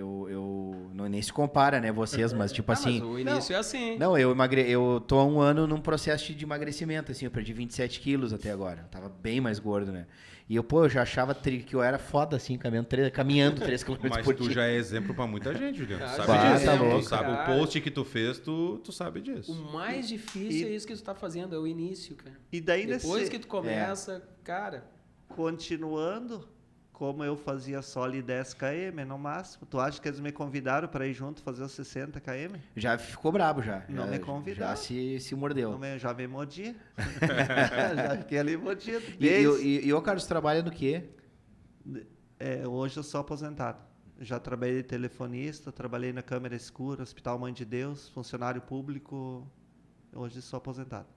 Nem se compara, né, vocês, mas tipo assim... Mas o início é assim. Não, eu tô há 1 ano num processo de emagrecimento, assim, eu perdi 27 quilos até agora. Eu tava bem mais gordo, né? E eu já achava que eu era foda, assim, caminhando 3 km Mas por tu dia. já é exemplo pra muita gente, Juliano. Tu Ah, sabe já, disso. tá Tu louco, sabe, o cara. post que tu fez, tu sabe O disso. mais difícil é isso que tu tá fazendo, é o início, cara. E daí Depois que tu começa, cara... continuando, como eu fazia só ali 10 km no máximo, tu acha que eles me convidaram para ir junto fazer os 60 km? Já ficou brabo, já. Não Já- me convidaram. Já se mordeu. Já me mordi. Já fiquei ali mordido. E o Carlos trabalha no quê? Hoje eu sou aposentado. Já trabalhei telefonista, trabalhei na câmera escura, Hospital Mãe de Deus, funcionário público. Hoje sou aposentado.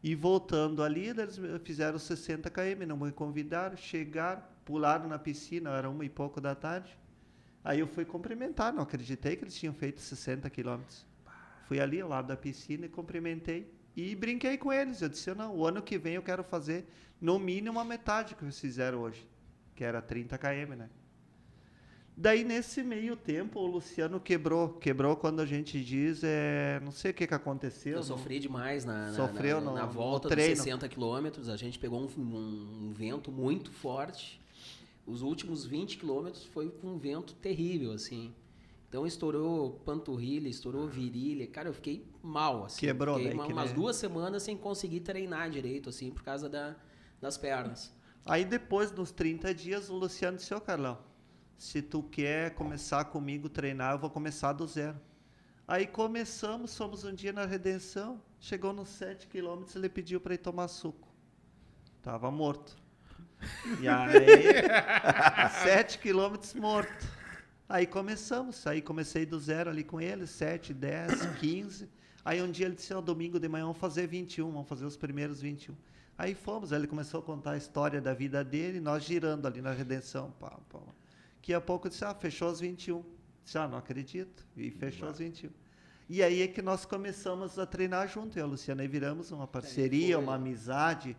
E voltando ali, eles fizeram 60 km, não me convidaram, chegaram, pularam na piscina, era 1 e pouco da tarde. Aí eu fui cumprimentar, não acreditei que eles tinham feito 60 quilômetros. Fui ali ao lado da piscina e cumprimentei. E brinquei com eles. Eu disse, não, o ano que vem eu quero fazer no mínimo a metade que eles fizeram hoje. Que era 30 km, né? Daí, nesse meio tempo, o Luciano quebrou. Quebrou quando a gente diz, não sei o que aconteceu. Eu sofri demais na no volta dos 60 quilômetros. A gente pegou um vento muito forte. Os últimos 20 quilômetros foi com um vento terrível, assim. Então, estourou panturrilha, estourou virilha. Cara, eu fiquei mal, assim. Quebrou, fiquei né? umas 2 semanas sem conseguir treinar direito, assim, por causa das pernas. Aí, depois dos 30 dias, o Luciano disse, Carlão, se tu quer começar comigo treinar, eu vou começar do zero. Aí começamos, fomos um dia na Redenção, chegou nos 7 quilômetros, ele pediu para ir tomar suco. Tava morto. E aí, 7 quilômetros morto. Aí começamos, aí comecei do zero ali com ele, 7, 10, 15. Aí um dia ele disse, domingo de manhã vamos fazer 21, vamos fazer os primeiros 21. Aí fomos, aí ele começou a contar a história da vida dele, nós girando ali na Redenção. Pá. Daqui a pouco eu disse, fechou os 21. Disse, não acredito. E fechou os 21. E aí é que nós começamos a treinar junto, eu e a Luciana, aí viramos uma parceria, uma amizade.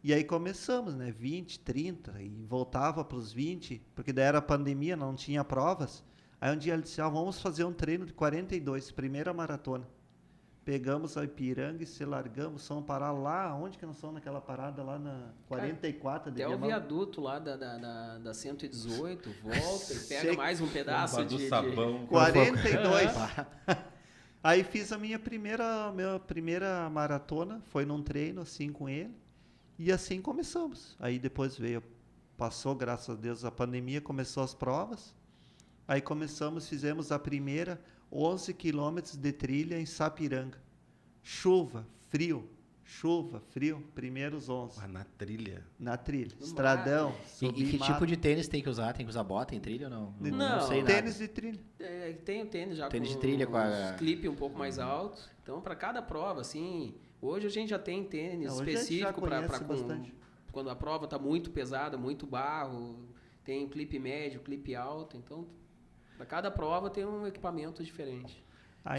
E aí começamos, né? 20, 30, e voltava para os 20, porque daí era pandemia, não tinha provas. Aí um dia ele disse, vamos fazer um treino de 42, primeira maratona. Pegamos a Ipiranga e se largamos, vamos parar lá, onde que nós somos naquela parada lá na 44 de Até o viaduto lá da 118, volta e pega mais um pedaço do sabão. 42. Aí fiz a minha primeira maratona, foi num treino assim com ele, e assim começamos. Aí depois passou, graças a Deus, a pandemia, começou as provas, aí fizemos a primeira 11 quilômetros de trilha em Sapiranga. Chuva, frio, primeiros 11. Na trilha? Na trilha, estradão. E que tipo de tênis tem que usar? Tem que usar bota em trilha ou não? Não sei tênis nada. de trilha. Tem o tênis já tênis com de trilha com a clipe um pouco mais alto. Então, para cada prova, assim, hoje a gente já tem tênis específico para quando a prova está muito pesada, muito barro, tem clipe médio, clipe alto. Então, para cada prova tem um equipamento diferente.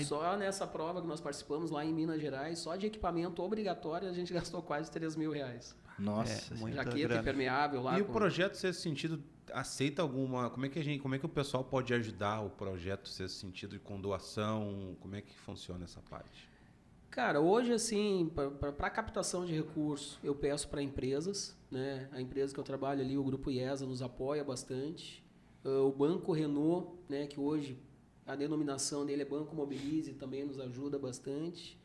Só nessa prova que nós participamos lá em Minas Gerais, só de equipamento obrigatório, a gente gastou quase R$3.000. Nossa, jaqueta impermeável lá. E o projeto Sexto Sentido aceita alguma... Como é que o pessoal pode ajudar o projeto Sexto Sentido com doação? Como é que funciona essa parte? Cara, hoje, assim, para captação de recursos, eu peço para empresas, né? A empresa que eu trabalho ali, o Grupo IESA, nos apoia bastante. O Banco Renault, né, que hoje a denominação dele é Banco Mobilize, também nos ajuda bastante.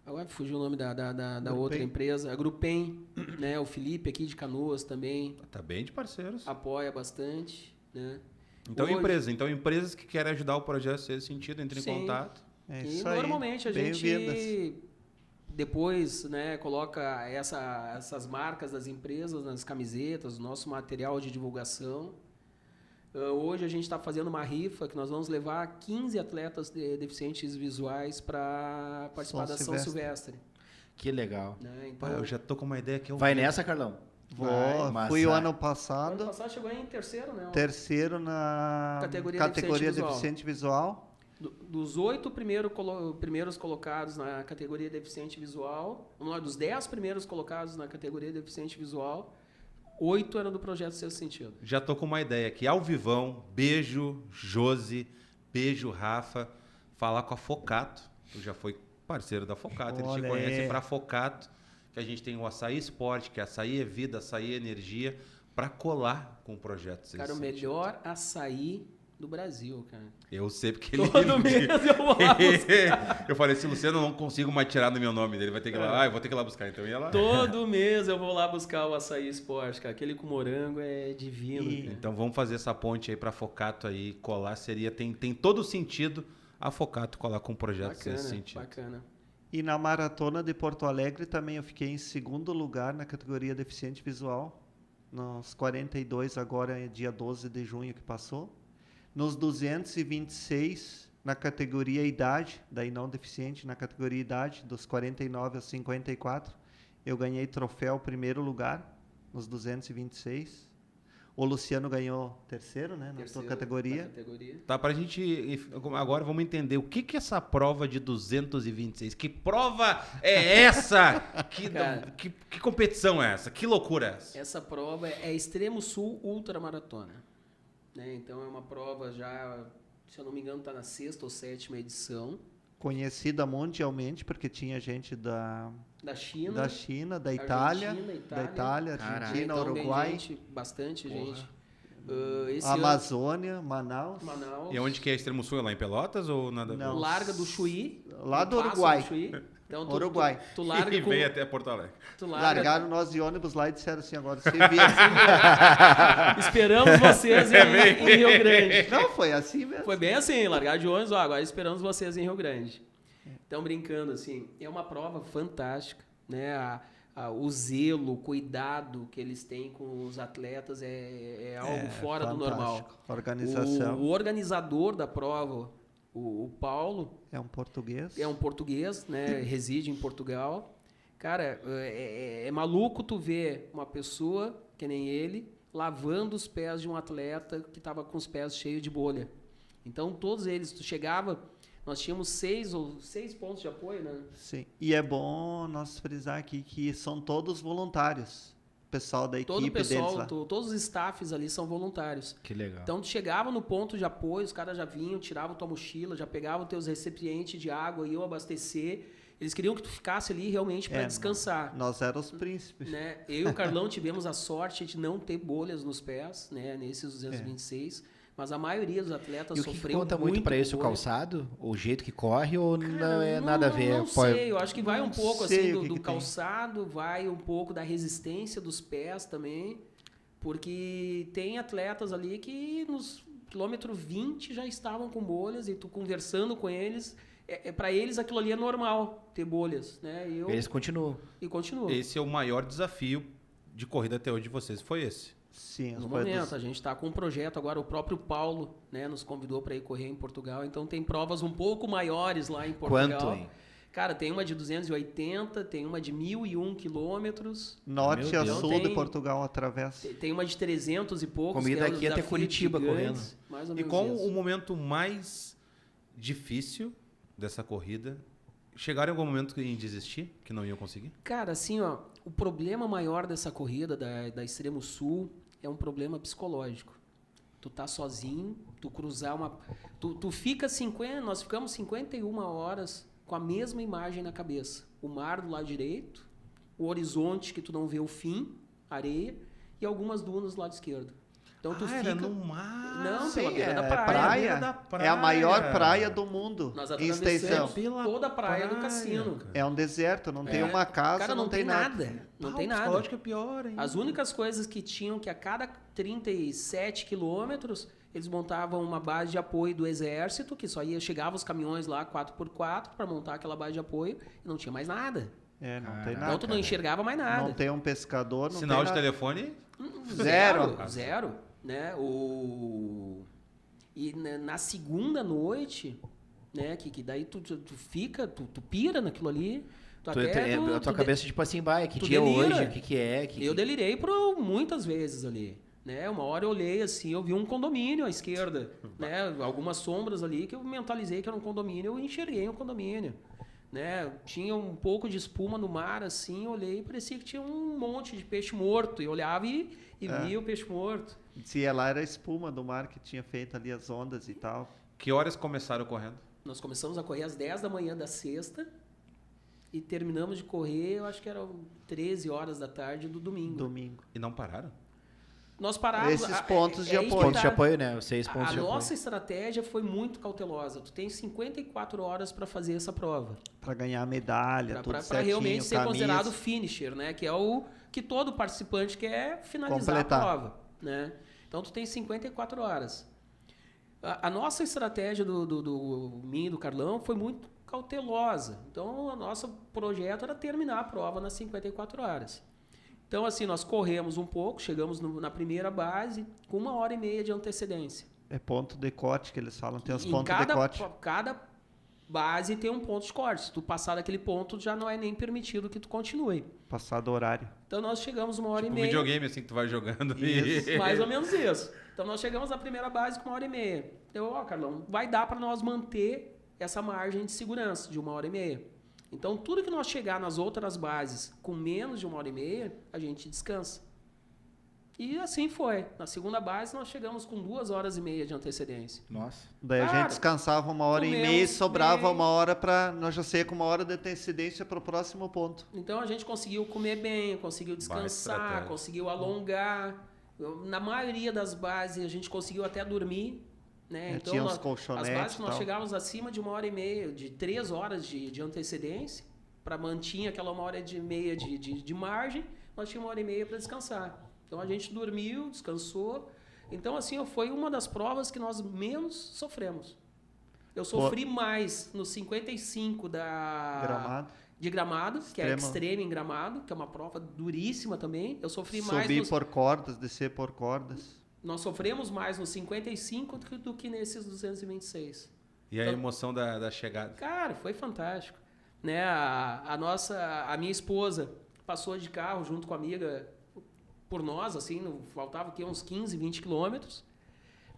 Agora fugiu o nome da outra empresa. A Grupem, né, o Felipe aqui de Canoas também. Tá bem de parceiros. Apoia bastante, né? Então, empresas que querem ajudar o projeto Sexto Sentido, entrem em contato. E normalmente a gente... Depois, né, coloca essas marcas das empresas nas camisetas, nosso material de divulgação. Hoje a gente está fazendo uma rifa que nós vamos levar 15 atletas deficientes visuais para participar da São Silvestre. Que legal. Né? Então, eu já tô com uma ideia que eu... Vai nessa, Carlão? Fui o ano passado. O ano passado chegou em terceiro, né? Terceiro na categoria deficiente visual. Dos 8 primeiros colocados na categoria deficiente visual, dos 10 primeiros colocados na categoria deficiente visual, 8 eram do projeto Sexto Sentido. Já tô com uma ideia aqui. Ao vivão, beijo Josi, beijo Rafa, falar com a Focato. Tu já foi parceiro da Focato, ele te conhece para Focato, que a gente tem o Açaí Esporte, que Açaí é vida, Açaí é energia, para colar com o projeto Sexto Sentido. Cara, o melhor açaí do Brasil, cara. Eu sei porque ele... Todo mês eu vou lá buscar. Eu falei, se Luciano, eu não consigo mais tirar no meu nome dele, vai ter que ir lá. Eu vou ter que ir lá buscar, então ia lá. Todo mês eu vou lá buscar o Açaí Esporte, cara. Aquele com morango é divino. Então vamos fazer essa ponte aí pra Focato aí, colar seria... Tem todo sentido a Focato colar com o projeto Sexto Sentido. Bacana. E na Maratona de Porto Alegre também eu fiquei em segundo lugar na categoria deficiente visual. Nos 42, agora é dia 12 de junho que passou. Nos 226, na categoria idade, daí não deficiente, na categoria idade, dos 49 aos 54, eu ganhei troféu primeiro lugar. nos 226. O Luciano ganhou terceiro, né? Na sua categoria. Tá, pra gente... Agora vamos entender o que é essa prova de 226. Que prova é essa? Que competição é essa? Que loucura é essa? Essa prova é Extremo Sul Ultramaratona. Né? Então é uma prova já, se eu não me engano, está na 6ª ou 7ª edição. Conhecida mundialmente, porque tinha gente da China, da Itália, Argentina, então, Uruguai, bastante gente. Amazônia, Manaus. E onde que é Extremo Sul? É lá em Pelotas ou nada? Não. Larga do Chuí. Lá do Uruguai. Então, Uruguai. Tu larga e vem até Porto Alegre. Largaram nós de ônibus lá e disseram assim, agora você via. Esperamos vocês em Rio Grande. Não, foi assim mesmo. Foi bem assim, largar de ônibus, agora esperamos vocês em Rio Grande. Então, brincando assim, é uma prova fantástica, né? O zelo, o cuidado que eles têm com os atletas é algo fora do normal. Organização. O organizador da prova, o Paulo... É um português. É um português, né? Reside em Portugal. Cara, é maluco tu ver uma pessoa, que nem ele, lavando os pés de um atleta que estava com os pés cheios de bolha. Então, todos eles, tu chegava... Nós tínhamos 6 pontos de apoio, né? Sim. E é bom nós frisar aqui que são todos voluntários. O pessoal da equipe deles lá. Todos os staffs ali são voluntários. Que legal. Então, tu chegava no ponto de apoio, os caras já vinham, tiravam tua mochila, já pegavam teus recipientes de água, iam abastecer. Eles queriam que tu ficasse ali realmente para descansar. Nós éramos os príncipes. Né? Eu e o Carlão tivemos a sorte de não ter bolhas nos pés, né? Nesses 226. Mas a maioria dos atletas sofreu muito. E o que conta muito para isso, o calçado? O jeito que corre ou não é nada a ver? Não sei, eu acho que vai um pouco assim do calçado, vai um pouco da resistência dos pés também, porque tem atletas ali que nos quilômetro 20 já estavam com bolhas e tu conversando com eles, para eles aquilo ali é normal, ter bolhas, né? Eles continuam. E continuam. Esse é o maior desafio de corrida até hoje de vocês, foi esse? Sim, no momento, a gente está com um projeto agora, o próprio Paulo, né, nos convidou para ir correr em Portugal, então tem provas um pouco maiores lá em Portugal. Quanto, hein? Cara, tem uma de 280, tem uma de 1.001 quilômetros. Norte a sul de Portugal atravessa. Tem uma de 300 e poucos. Comida aqui até Curitiba correndo. Mais ou menos e qual o momento mais difícil dessa corrida? Chegaram em algum momento em desistir, que não iam conseguir? Cara, assim, ó, o problema maior dessa corrida da Extremo Sul é um problema psicológico. Tu tá sozinho, tu cruzar uma... Tu fica 50... Nós ficamos 51 horas com a mesma imagem na cabeça. O mar do lado direito, o horizonte que tu não vê o fim, areia, e algumas dunas do lado esquerdo. Então tu fica... Era no mar. Não, sim, pela beira da praia. É a maior praia do mundo. Nós em extensão. Toda a praia do cassino. Cara. É um deserto, não tem uma casa, cara, não tem nada. Não tem nada. Psicológico é pior, hein? As únicas coisas que tinham que a cada 37 quilômetros eles montavam uma base de apoio do exército, que só chegavam os caminhões lá 4x4 para montar aquela base de apoio e não tinha mais nada. Não tem nada. Então tu não enxergava mais nada. Não tem um pescador, não Sinal tem de nada. telefone? Zero. Né? E na segunda noite, né? Que daí tu fica, tu pira naquilo ali. A tua cabeça, tipo assim, que dia hoje, o que é? Eu delirei por muitas vezes ali. Né? Uma hora eu olhei assim, eu vi um condomínio à esquerda. Né? Algumas sombras ali que eu mentalizei que era um condomínio, eu enxerguei um condomínio. Né? Tinha um pouco de espuma no mar, assim, eu olhei e parecia que tinha um monte de peixe morto. Eu olhava e via o peixe morto. Se lá era a espuma do mar que tinha feito ali as ondas e tal. Que horas começaram correndo? Nós começamos a correr às 10 da manhã da sexta e terminamos de correr, eu acho que eram 13 horas da tarde do domingo. E não pararam? Nós paramos... Esses pontos de apoio. Pontos de apoio, né? Os 6 pontos de apoio. A nossa estratégia foi muito cautelosa. Tu tem 54 horas para fazer essa prova. Para ganhar a medalha, tudo certinho, para realmente ser camisa. considerado finisher, né? Que é o que todo participante quer finalizar completar a prova. Né? Então, tu tem 54 horas. A nossa estratégia do mim e do Carlão foi muito cautelosa. Então, o nosso projeto era terminar a prova nas 54 horas. Então, assim, nós corremos um pouco, chegamos na primeira base com 1h30 de antecedência. É ponto de corte que eles falam, tem os pontos de corte. Cada base tem um ponto de corte. Se tu passar daquele ponto, já não é nem permitido que tu continue. Passar do horário. Então nós chegamos 1h30. Um videogame assim que tu vai jogando. Isso. Mais ou menos isso. Então nós chegamos na primeira base com 1h30. Eu, Carlão, vai dar para nós manter essa margem de segurança de 1h30. Então tudo que nós chegar nas outras bases com menos de 1h30, a gente descansa. E assim foi. Na segunda base nós chegamos com 2h30 de antecedência. Nossa. Daí a Cara, gente descansava 1h30 e sobrava 1 hora para nós já sair com 1 hora de antecedência para o próximo ponto. Então a gente conseguiu comer bem, conseguiu descansar, conseguiu alongar. Na maioria das bases a gente conseguiu até dormir. Né? Então, tinha uns colchonetes. as bases que nós chegávamos acima de 1h30, de 3 horas de antecedência, para manter aquela 1h30 de margem, nós tínhamos 1h30 para descansar. Então a gente dormiu, descansou. Então, assim, foi uma das provas que nós menos sofremos. Eu sofri mais no 55 de Gramado, que é extremo em Gramado, que é uma prova duríssima também. Eu sofri mais. Subir por cordas, descer por cordas. Nós sofremos mais no 55 do que nesses 226. E a emoção da chegada? Cara, foi fantástico. Né? A minha esposa passou de carro junto com a amiga por nós, assim, faltava aqui uns 15, 20 quilômetros.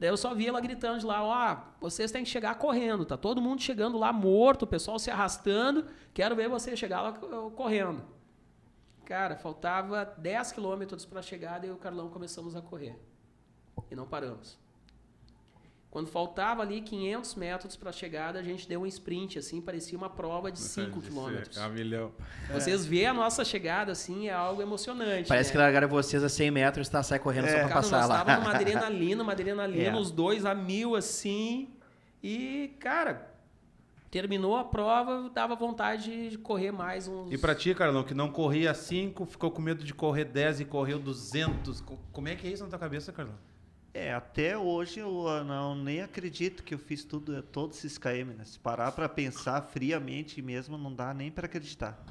Daí eu só vi ela gritando de lá, vocês têm que chegar correndo, tá todo mundo chegando lá morto, o pessoal se arrastando, quero ver você chegar lá correndo. Cara, faltava 10 quilômetros para a chegada e eu e o Carlão começamos a correr. E não paramos. Quando faltava ali 500 metros para a chegada, a gente deu um sprint, assim, parecia uma prova de 5 quilômetros. Vocês veem a nossa chegada, assim, é algo emocionante. Parece que largaram vocês a 100 metros, sai correndo só para passar lá. Nós estávamos numa adrenalina, os dois a 1000, assim, e, cara, terminou a prova, dava vontade de correr mais uns... E pra ti, Carlão, que não corria 5, ficou com medo de correr 10 e correu 200, como é que é isso na tua cabeça, Carlão? Até hoje eu nem acredito que eu fiz todos esses km, né? Se parar para pensar friamente mesmo, não dá nem para acreditar.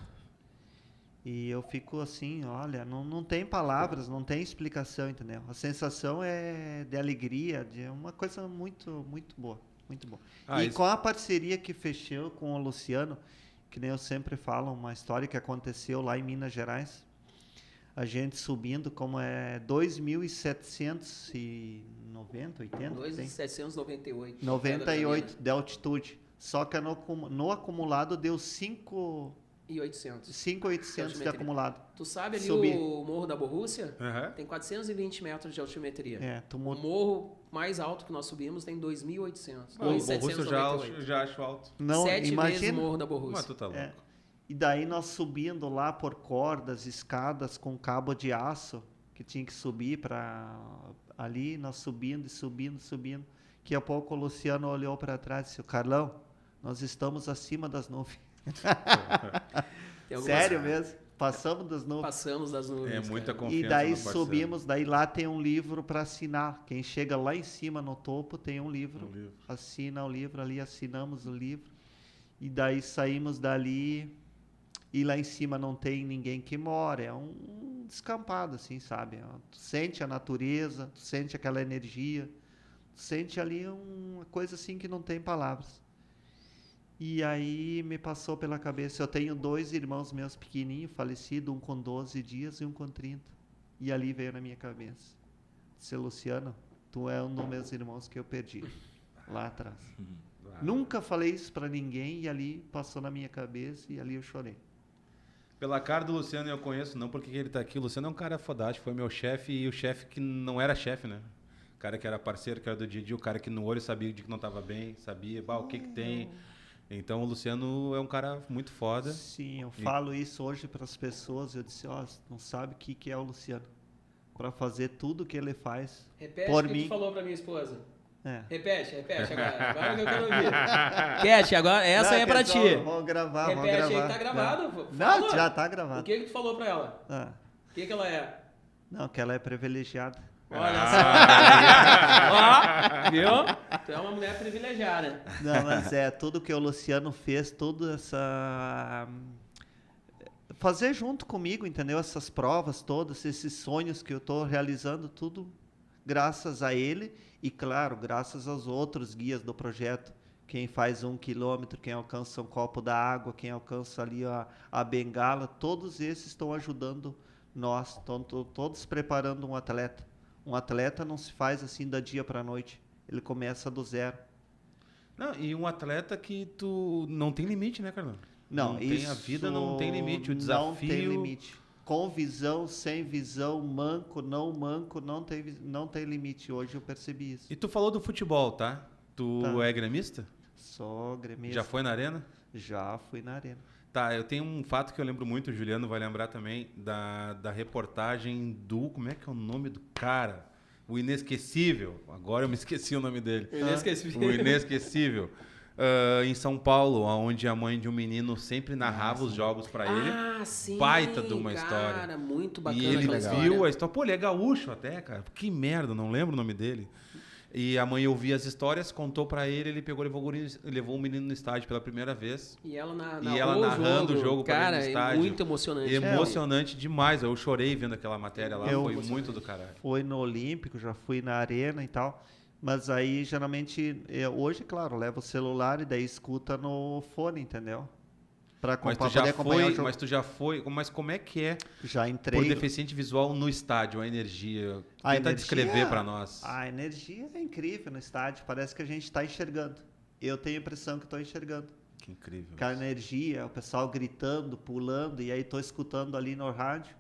E eu fico assim, olha, não tem palavras, não tem explicação, entendeu? A sensação é de alegria, de uma coisa muito, muito boa, muito boa. Com a parceria que fechou com o Luciano, que nem eu sempre falo, uma história que aconteceu lá em Minas Gerais, a gente subindo, como é 2.790, 80? 2.798. 98 de altitude. Só que no acumulado deu 5.800 de acumulado. Tu sabe ali o Morro da Borrússia? Tem 420 metros de altimetria. O morro mais alto que nós subimos tem 2.800. O Borrússia já acho alto. Não, 7 vezes o Morro da Borrússia. Mas tu tá louco. E daí nós subindo lá por cordas, escadas com cabo de aço, que tinha que subir para ali, nós subindo. Daqui a pouco o Luciano olhou para trás e disse, Carlão, nós estamos acima das nuvens. Sério mesmo? Passamos das nuvens. Passamos das nuvens. É muita confiança. E daí subimos, daí lá tem um livro para assinar. Quem chega lá em cima no topo tem um livro. Assina o livro ali, assinamos o livro. E daí saímos dali... E lá em cima não tem ninguém que mora, é um descampado, assim, sabe? Tu sente a natureza, tu sente aquela energia, tu sente ali uma coisa assim que não tem palavras. E aí me passou pela cabeça, eu tenho 2 irmãos meus pequenininhos, falecidos, um com 12 dias e um com 30. E ali veio na minha cabeça, disse, Luciano, tu é um dos meus irmãos que eu perdi, lá atrás. Nunca falei isso para ninguém e ali passou na minha cabeça e ali eu chorei. Pela cara do Luciano eu conheço, não porque ele tá aqui. O Luciano é um cara fodástico, foi meu chefe e o chefe que não era chefe, né? O cara que era parceiro, que era do dia, o cara que no olho sabia de que não tava bem, sabia o que tem. Então o Luciano é um cara muito foda. Sim, eu falo isso hoje para as pessoas, eu disse, não sabe o que é o Luciano. Para fazer tudo o que ele faz. Repete por o que mim. tu falou para minha esposa. Repete agora. Agora que eu quero ouvir. Cat, agora essa é pra ti. Vamos gravar, Repete aí que tá gravado. Não, já tá gravado. O que tu falou pra ela? O que ela é? Não, que ela é privilegiada. Olha só. Ó, viu? Tu é uma mulher privilegiada. Não, mas tudo que o Luciano fez, toda essa... Fazer junto comigo, entendeu? Essas provas todas, esses sonhos que eu tô realizando, tudo graças a ele. E, claro, graças aos outros guias do projeto, quem faz 1 quilômetro, quem alcança um copo da água, quem alcança ali a bengala, todos esses estão ajudando nós, estão todos preparando um atleta. Um atleta não se faz assim da dia para a noite, ele começa do zero. Não, e um atleta que tu não tem limite, né, Carlão? Não, tem a vida, não tem limite, o desafio... Não tem limite. Com visão, sem visão, manco, não tem limite. Hoje eu percebi isso. E tu falou do futebol, tá? Tu Tá. é gremista? Só gremista. Já foi na arena? Já fui na arena. Tá, eu tenho um fato que eu lembro muito, o Juliano vai lembrar também, da reportagem do... Como é que é o nome do cara? O Inesquecível. Agora eu me esqueci o nome dele. Inesquecível. O Inesquecível. Em São Paulo, onde a mãe de um menino sempre narrava os jogos pra ele. Ah, sim. Baita de uma cara, história. Muito bacana. E ele aquela viu história. a história. Pô, ele é gaúcho até, cara. Que merda, não lembro o nome dele. E a mãe ouvia as histórias, contou pra ele, ele pegou, levou o menino no estádio pela primeira vez. E ela, narrando o jogo pra cara, ele no estádio. é muito emocionante. Emocionante demais. Eu chorei vendo aquela matéria lá, foi muito do caralho. Fui no Olímpico, já fui na arena e tal. Mas aí, geralmente, hoje, claro, leva o celular e daí escuta no fone, entendeu? Pra Mas tu poder já acompanhar o foi, jogo. mas tu já foi. Mas como é que é Já entrei. por deficiente visual no estádio, a energia? A Tenta energia- descrever pra nós. A energia é incrível no estádio, parece que a gente está enxergando. Eu tenho a impressão que estou enxergando. Que incrível. Que a energia, o pessoal gritando, pulando, e aí estou escutando ali no rádio.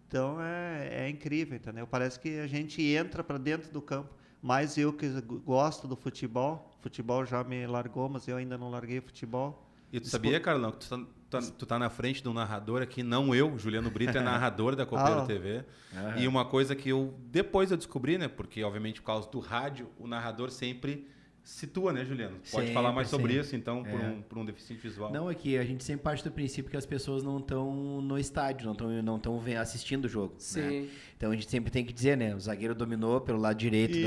Então é incrível, entendeu? Parece que a gente entra para dentro do campo. Mas eu que gosto do futebol já me largou, mas eu ainda não larguei o futebol. E tu sabia, Carlão, que tu tá na frente de um narrador aqui, não eu, Juliano Brito é narrador da Copeiro TV. E uma coisa que depois eu descobri, né? Porque, obviamente, por causa do rádio, o narrador sempre situa, né, Juliano? Pode Sempre, falar mais sobre sempre. isso, então, por um deficiente visual. Não, é que a gente sempre parte do princípio que as pessoas não estão no estádio, não estão assistindo o jogo. Sim. Né? Então a gente sempre tem que dizer, né? O zagueiro dominou pelo lado direito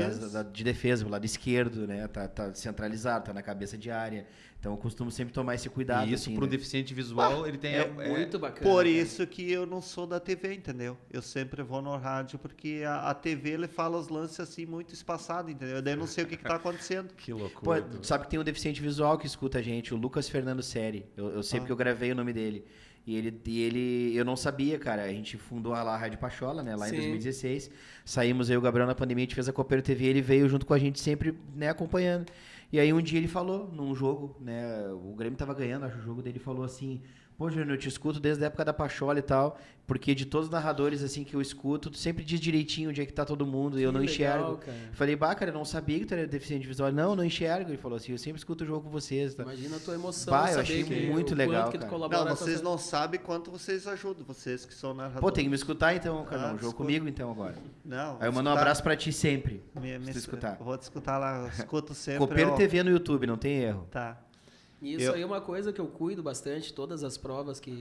de defesa, pelo lado esquerdo, né? Tá centralizado, tá na cabeça de área. Então eu costumo sempre tomar esse cuidado. E isso, assim, para um né? deficiente visual, ele tem... Muito bacana. Por cara. isso que eu não sou da TV, entendeu? Eu sempre vou no rádio, porque a TV ele fala os lances assim muito espaçado, entendeu? Daí eu não sei o que está acontecendo. Que Pô, loucura. tu sabe que tem um deficiente visual que escuta a gente, o Lucas Fernando Seri. Eu sei porque eu gravei o nome dele. E ele, eu não sabia, cara. A gente fundou a Rádio Pachola, né? Lá em Sim. 2016. Saímos aí, o Gabriel na pandemia, a gente fez a Copeiro TV, ele veio junto com a gente sempre, né, acompanhando. E aí um dia ele falou, num jogo, né? O Grêmio tava ganhando, acho, o jogo dele, falou assim: pô, Júnior, eu te escuto desde a época da Pachola e tal, porque de todos os narradores, assim, que eu escuto, tu sempre diz direitinho onde é que tá todo mundo, e eu Que não legal, enxergo. cara. Falei, bah, cara, eu não sabia que tu era deficiente visual. Não enxergo. Ele falou assim, eu sempre escuto o jogo com vocês. Tá? Imagina a tua emoção. Bah, eu saber achei que muito o legal, quanto que tu cara. colabora Não, com vocês essa- não sabem quanto vocês ajudam, vocês que são narradores. Pô, tem que me escutar então, cara. Jogo escuta. comigo então agora. Não, Aí eu mando um abraço pra ti sempre. Me se tu escutar. Vou te escutar lá, eu escuto sempre. Copeiro TV no YouTube, não tem erro. Tá. Isso aí é uma coisa que eu cuido bastante, todas as provas que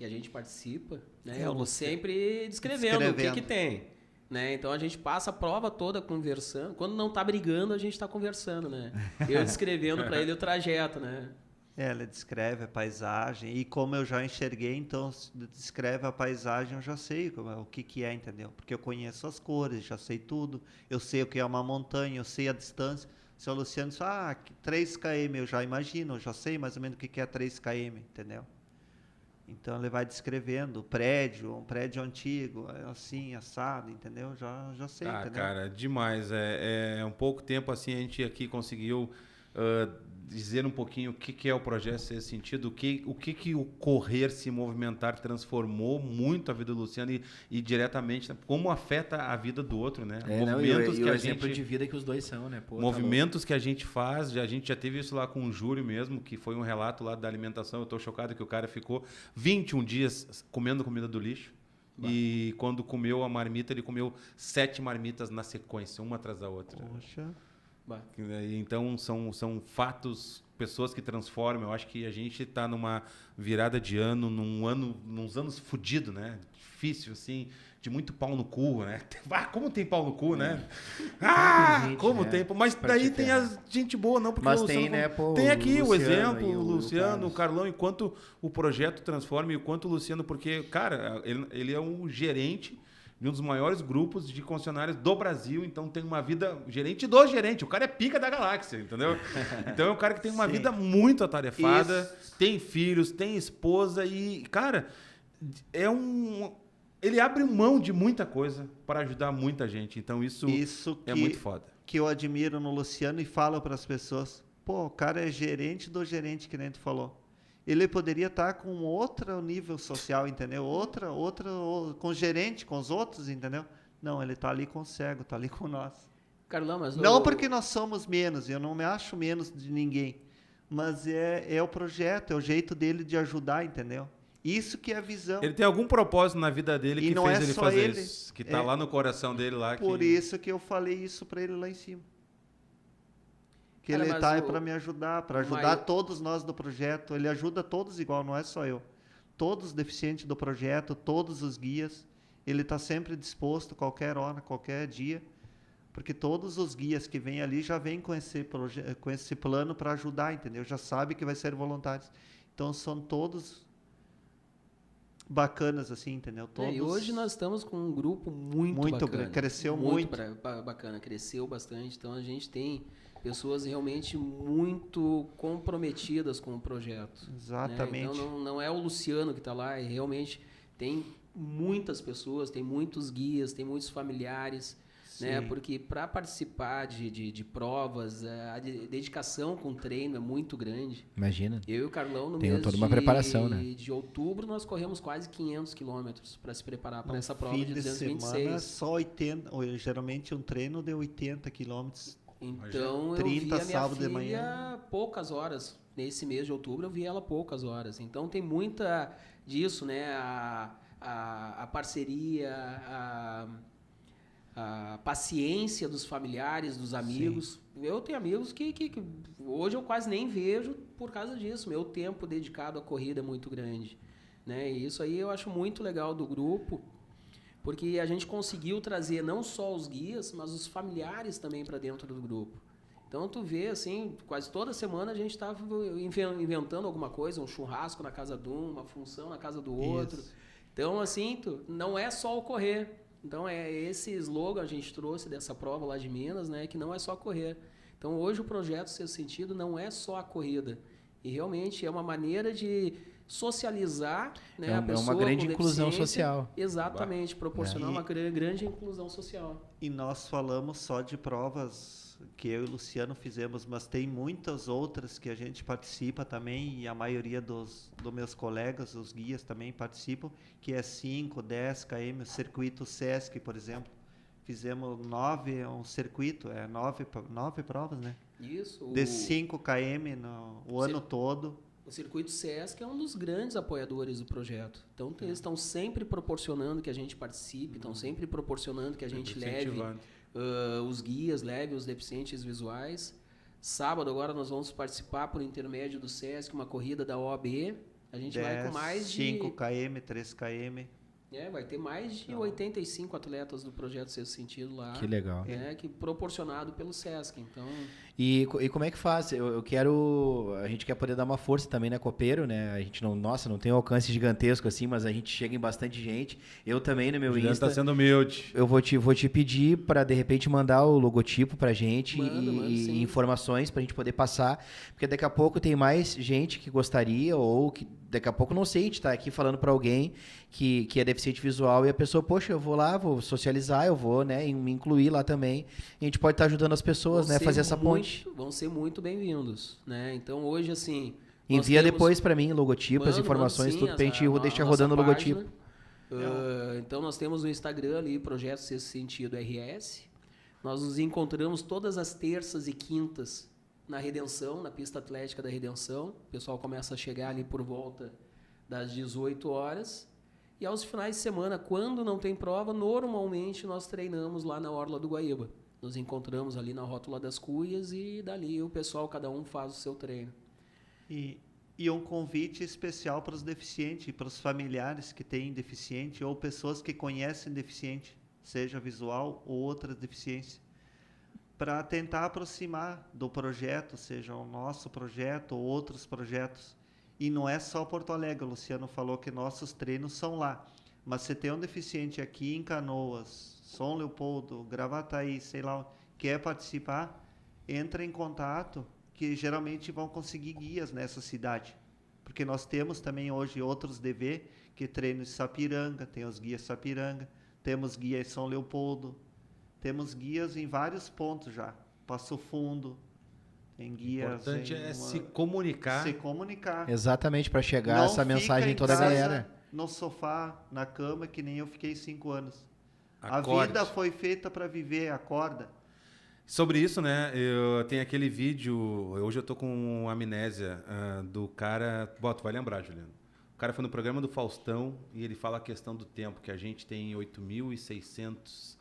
a gente participa, né? Eu vou sempre descrevendo o que tem, né? Então a gente passa a prova toda conversando. Quando não tá brigando, a gente tá conversando, né? Eu descrevendo para ele o trajeto, né? Ela descreve a paisagem e como eu já enxerguei, então descreve a paisagem, eu já sei o que é, entendeu? Porque eu conheço as cores, já sei tudo, eu sei o que é uma montanha, eu sei a distância. Se o Luciano disse, 3 km, eu já imagino, eu já sei mais ou menos o que é 3 km, entendeu? Então ele vai descrevendo um prédio antigo, assim, assado, entendeu? Já sei, entendeu? Cara, demais. É um pouco tempo assim, a gente aqui conseguiu dizer um pouquinho o que é o projeto Sexto Sentido, o que o correr, se movimentar, transformou muito a vida do Luciano e diretamente, né, como afeta a vida do outro, né? Movimentos que o exemplo de vida que os dois são, né? Pô, movimentos que a gente faz, a gente já teve isso lá com o Júlio mesmo, que foi um relato lá da alimentação. Eu tô chocado que o cara ficou 21 dias comendo comida do lixo. E quando comeu a marmita, ele comeu 7 marmitas na sequência, uma atrás da outra. Poxa. Então são fatos, pessoas que transformam. Eu acho que a gente está numa virada de ano, nos anos fodidos, né? Difícil, assim, de muito pau no cu, né? Como tem pau no cu, né? Tem. Mas daí tem a gente boa, não, porque mas o Luciano tem, né, pô, tem aqui o Luciano exemplo, e o o Luciano, o Carlão, enquanto o projeto transforma e o quanto o Luciano, porque, cara, ele é um gerente de um dos maiores grupos de concessionários do Brasil, então tem uma vida gerente do gerente. O cara é pica da galáxia, entendeu? Então é um cara que tem uma vida muito atarefada, tem filhos, tem esposa e, cara, ele abre mão de muita coisa para ajudar muita gente. Então isso é muito foda. Que eu admiro no Luciano e falo para as pessoas, pô, o cara é gerente do gerente, que nem tu falou. Ele poderia estar com outro nível social, entendeu? Outra, com o gerente, com os outros, entendeu? Não, ele está ali com o cego, está ali com nós. Carlão, mas não porque nós somos menos, eu não me acho menos de ninguém, mas é o projeto, é o jeito dele de ajudar, entendeu? Isso que é a visão. Ele tem algum propósito na vida dele que fez ele fazer isso, que está lá no coração dele. Por isso que eu falei isso para ele lá em cima. Que ele está para me ajudar, para ajudar todos nós do projeto. Ele ajuda todos igual, não é só eu. Todos os deficientes do projeto, todos os guias. Ele está sempre disposto, qualquer hora, qualquer dia. Porque todos os guias que vêm ali já vêm com esse plano para ajudar, entendeu? Já sabe que vai ser voluntários. Então, são todos bacanas, assim, entendeu? Todos... E hoje nós estamos com um grupo muito bacana. Cresceu muito. Bacana, cresceu bastante. Então, a gente tem pessoas realmente muito comprometidas com o projeto. Exatamente. Né? Então, não é o Luciano que está lá, realmente tem muitas pessoas, tem muitos guias, tem muitos familiares, né? Porque para participar de provas, a dedicação com o treino é muito grande. Imagina. Eu e o Carlão, no tem mês toda uma preparação, né? de outubro, nós corremos quase 500 quilômetros para se preparar para essa prova de 226. Semana, só 80, geralmente um treino de 80 quilômetros. Então, 30 eu vi a minha sábado filha de manhã. poucas horas. Nesse mês de outubro, eu vi ela poucas horas. Então, tem muita disso, né? A parceria, a paciência dos familiares, dos amigos. Sim. Eu tenho amigos que hoje eu quase nem vejo por causa disso. Meu tempo dedicado à corrida é muito grande, né? E isso aí eu acho muito legal do grupo, porque a gente conseguiu trazer não só os guias, mas os familiares também para dentro do grupo. Então, tu vê, assim, quase toda semana a gente estava inventando alguma coisa, um churrasco na casa de um, uma função na casa do outro. Isso. Então, assim, não é só o correr. Então, é esse slogan a gente trouxe dessa prova lá de Minas, né, que não é só correr. Então, hoje o projeto Sexto Sentido não é só a corrida. E realmente é uma maneira de socializar, né, a pessoa uma grande inclusão social. Exatamente, proporcionar uma grande inclusão social. E nós falamos só de provas que eu e o Luciano fizemos, mas tem muitas outras que a gente participa também, e a maioria dos meus colegas, os guias também participam, que é 5, 10 km, o circuito Sesc, por exemplo. Fizemos 9, um circuito, 9 provas, né? Isso. De 5 km o ano todo. O Circuito Sesc é um dos grandes apoiadores do projeto. Então, eles estão sempre proporcionando que a gente participe, estão sempre proporcionando que a gente leve os guias, leve os deficientes visuais. Sábado, agora, nós vamos participar, por intermédio do Sesc, uma corrida da OAB. A gente vai com mais de... 5 km, 3 km. Vai ter mais de 85 atletas do Projeto Sexto Sentido lá. Que legal. Que proporcionado pelo Sesc. Então... E como é que faz? A gente quer poder dar uma força também, né, copeiro, né? A gente não tem um alcance gigantesco assim, mas a gente chega em bastante gente. Eu também no meu Insta. Tá sendo humilde. Eu vou te pedir para de repente mandar o logotipo pra gente e informações pra gente poder passar, porque daqui a pouco tem mais gente que gostaria, ou que daqui a pouco, não sei, a gente tá aqui falando para alguém que é deficiente visual e a pessoa, poxa, eu vou lá, vou socializar, eu vou, né, me incluir lá também. A gente pode estar ajudando as pessoas, né, a fazer essa ponte. Vão ser muito bem-vindos, né? Então, hoje, assim... Envia depois para mim logotipo, as informações, tudo, pra gente deixar rodando o logotipo. Então, nós temos no Instagram ali, Projeto Sexto Sentido RS. Nós nos encontramos todas as terças e quintas na Redenção, na pista atlética da Redenção. O pessoal começa a chegar ali por volta das 18 horas. E aos finais de semana, quando não tem prova, normalmente nós treinamos lá na Orla do Guaíba. Nos encontramos ali na Rótula das Cuias e dali o pessoal, cada um faz o seu treino. E um convite especial para os deficientes, para os familiares que têm deficiente ou pessoas que conhecem deficiente, seja visual ou outra deficiência, para tentar aproximar do projeto, seja o nosso projeto ou outros projetos. E não é só Porto Alegre, o Luciano falou que nossos treinos são lá, Mas se tem um deficiente aqui em Canoas, São Leopoldo, Gravataí, sei lá, quer participar, entra em contato, que geralmente vão conseguir guias nessa cidade. Porque nós temos também hoje outros DV que treinam em Sapiranga, tem os guias Sapiranga, temos guia em São Leopoldo, temos guias em vários pontos já. Passo Fundo, tem guias. O importante se comunicar. Se comunicar. Exatamente, para chegar Não essa mensagem em toda a casa, galera. No sofá, na cama, que nem eu fiquei 5 anos. Acorde. A vida foi feita para viver, acorda. Sobre isso, né? Eu tenho aquele vídeo. Hoje eu tô com amnésia do cara. Tu vai lembrar, Juliano. O cara foi no programa do Faustão e ele fala a questão do tempo, que a gente tem R$8.600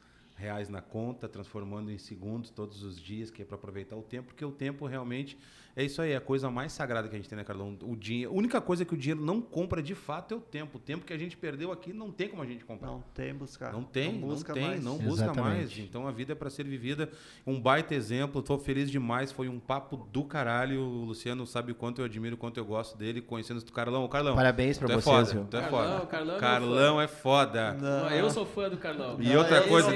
na conta, transformando em segundos todos os dias, que é para aproveitar o tempo, porque o tempo realmente é isso aí, é a coisa mais sagrada que a gente tem, né, Carlão? O dinheiro, a única coisa que o dinheiro não compra de fato é o tempo. O tempo que a gente perdeu aqui não tem como a gente comprar. Não tem buscar. Não busca Exatamente. mais. Então a vida é para ser vivida. Um baita exemplo, estou feliz demais. Foi um papo do caralho. O Luciano sabe o quanto eu admiro, o quanto eu gosto dele, conhecendo o Carlão. Carlão, Parabéns para vocês, foda, viu? Tu é foda. Carlão é foda. Não, eu sou fã do Carlão. E outra coisa,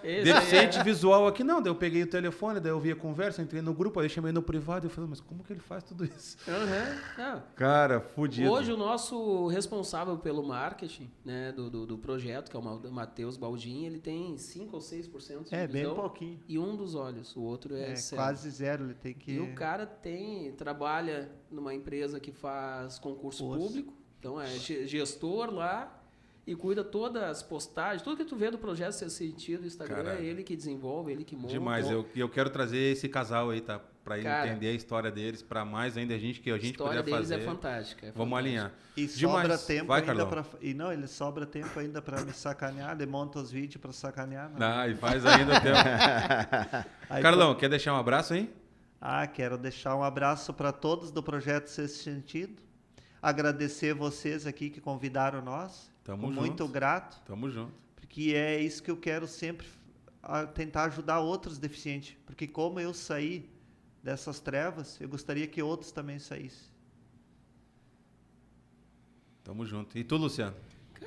Esse deficiente visual aqui não. Daí eu peguei o telefone, daí eu vi a conversa, entrei no grupo, aí eu chamei no privado e eu falei, mas como que ele faz tudo isso? Não. Cara, fudido. Hoje o nosso responsável pelo marketing, né, do projeto, que é o Matheus Baldin, ele tem 5 ou 6% de É, bem visão pouquinho. e um dos olhos, o outro é cego. Quase zero, ele tem que... E o cara trabalha numa empresa que faz concurso público, então é gestor lá e cuida todas as postagens, tudo que tu vê do projeto Ser Sentido do Instagram, Caralho. é ele que desenvolve, ele que monta. Demais, eu quero trazer esse casal aí, tá? Pra entender a história deles, pra mais ainda a gente puder fazer. A história deles é fantástica. Vamos alinhar. E Demais. sobra tempo Vai, ainda Carlão. ele sobra tempo ainda para me sacanear, ele monta os vídeos para sacanear. Né? Ah, e faz ainda o tempo. Aí, Carlão, quer deixar um abraço aí? Quero deixar um abraço para todos do Projeto Sexto Sentido. Agradecer vocês aqui que convidaram nós. Tamo junto. Muito grato. Tamo junto. Porque é isso que eu quero sempre, tentar ajudar outros deficientes. Porque como eu saí dessas trevas, eu gostaria que outros também saíssem. Tamo junto. E tu, Luciano?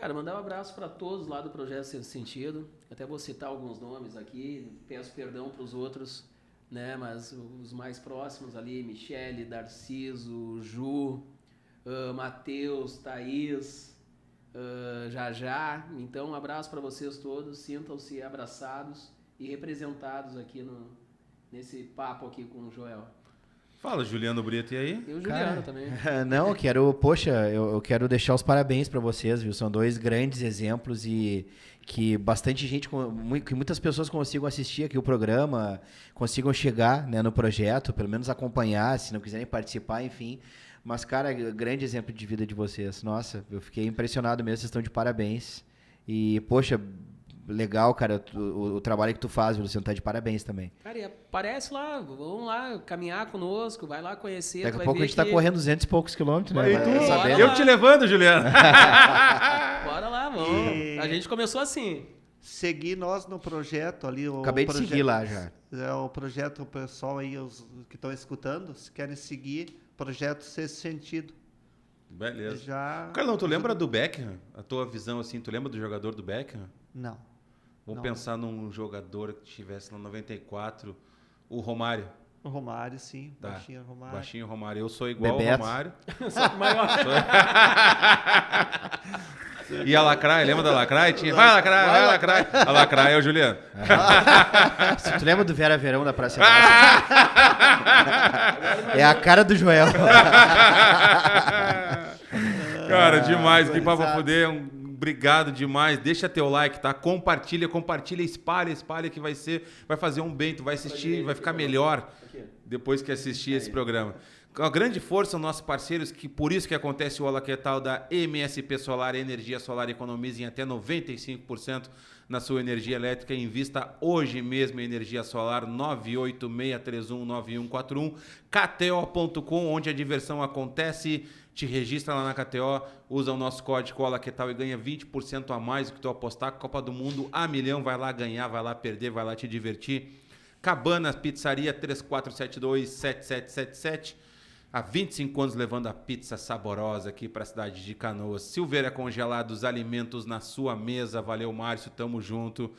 Cara, mandar um abraço para todos lá do Projeto Sexto Sentido. Até vou citar alguns nomes aqui, peço perdão para os outros, né? Mas os mais próximos ali, Michele, Darciso, Ju, Matheus, Thaís, Jajá. Então, um abraço para vocês todos. Sintam-se abraçados e representados aqui nesse papo aqui com o Joel. Fala, Juliano Brito, e aí? E o Juliano também. Não, eu quero deixar os parabéns para vocês, viu? São dois grandes exemplos e que bastante gente, que muitas pessoas consigam assistir aqui o programa, consigam chegar, né, no projeto, pelo menos acompanhar, se não quiserem participar, enfim. Mas, cara, grande exemplo de vida de vocês. Nossa, eu fiquei impressionado mesmo, vocês estão de parabéns. E, poxa, legal, cara, o trabalho que tu faz, Luciano, tá de parabéns também. Cara, e aparece lá, vamos lá caminhar conosco, vai lá conhecer. Daqui a pouco a gente tá correndo 200 e poucos quilômetros, né? Eu te levando, Juliano. Bora lá, vamos. A gente começou assim. Seguir nós no projeto ali. Acabei de seguir lá já. O projeto, o pessoal aí, os que estão escutando, se querem seguir, projeto Sexto Sentido. Beleza. Já... Carlão, tu lembra do Beckham? A tua visão, assim, tu lembra do jogador do Beckham? Não. Vamos pensar num jogador que tivesse no 94, o Romário. O Romário, sim. Tá. Baixinho Romário. Baixinho Romário. Eu sou igual Bebeto. ao Romário. Só que maior. E a Lacraia, lembra da Lacraia? Tinha, vai Lacraia. A Lacraia é o Juliano. Se tu lembra do Vera Verão da Praça Nossa? É a cara do Joel. Cara, demais. Que papo poder. Obrigado demais. Deixa teu like, tá? Compartilha, espalha que vai fazer um bem. Tu vai assistir, vai ficar melhor depois que assistir esse programa. A grande força são nossos parceiros, que por isso que acontece o Olá Que Tal da MSP Solar, energia solar economiza em até 95% na sua energia elétrica. Invista hoje mesmo em energia solar, 986319141, KTO.com, onde a diversão acontece. Te registra lá na KTO, usa o nosso código Olá Que Tal e ganha 20% a mais do que tu apostar. Copa do Mundo a milhão, vai lá ganhar, vai lá perder, vai lá te divertir. Cabanas Pizzaria 3472-7777. Há 25 anos levando a pizza saborosa aqui para a cidade de Canoas. Silveira Congelados, alimentos na sua mesa. Valeu, Márcio, tamo junto.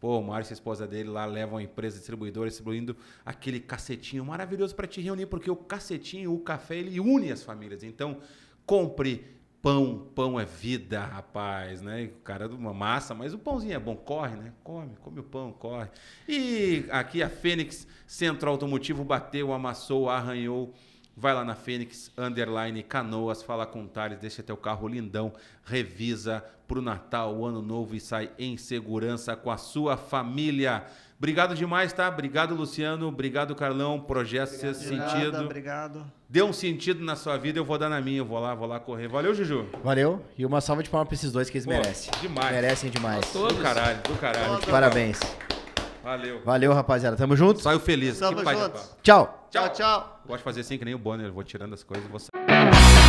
Pô, o Márcio e a esposa dele lá levam a empresa distribuidora, distribuindo aquele cacetinho maravilhoso para te reunir, porque o cacetinho, o café, ele une as famílias. Então, compre pão. Pão é vida, rapaz, né? O cara de uma massa, mas o pãozinho é bom. Corre, né? Come o pão, corre. E aqui a Fênix Centro Automotivo bateu, amassou, arranhou. Vai lá na Fênix, _Canoas, fala com o Thales, deixa teu carro lindão, revisa pro Natal, o Ano Novo e sai em segurança com a sua família. Obrigado demais, tá? Obrigado, Luciano. Obrigado, Carlão. Projeto Sexto Sentido. Obrigado. Deu um sentido na sua vida, eu vou dar na minha. Eu vou lá correr. Valeu, Juju. Valeu. E uma salva de palmas pra esses dois que eles merecem. Demais. Merecem demais. Do caralho. Parabéns. Valeu, rapaziada. Tamo junto. Saiu feliz. Tamo Que pai de juntos. pau. Tchau. Tchau. Gosto de fazer assim que nem o Bonner. Eu vou tirando as coisas e vou sair.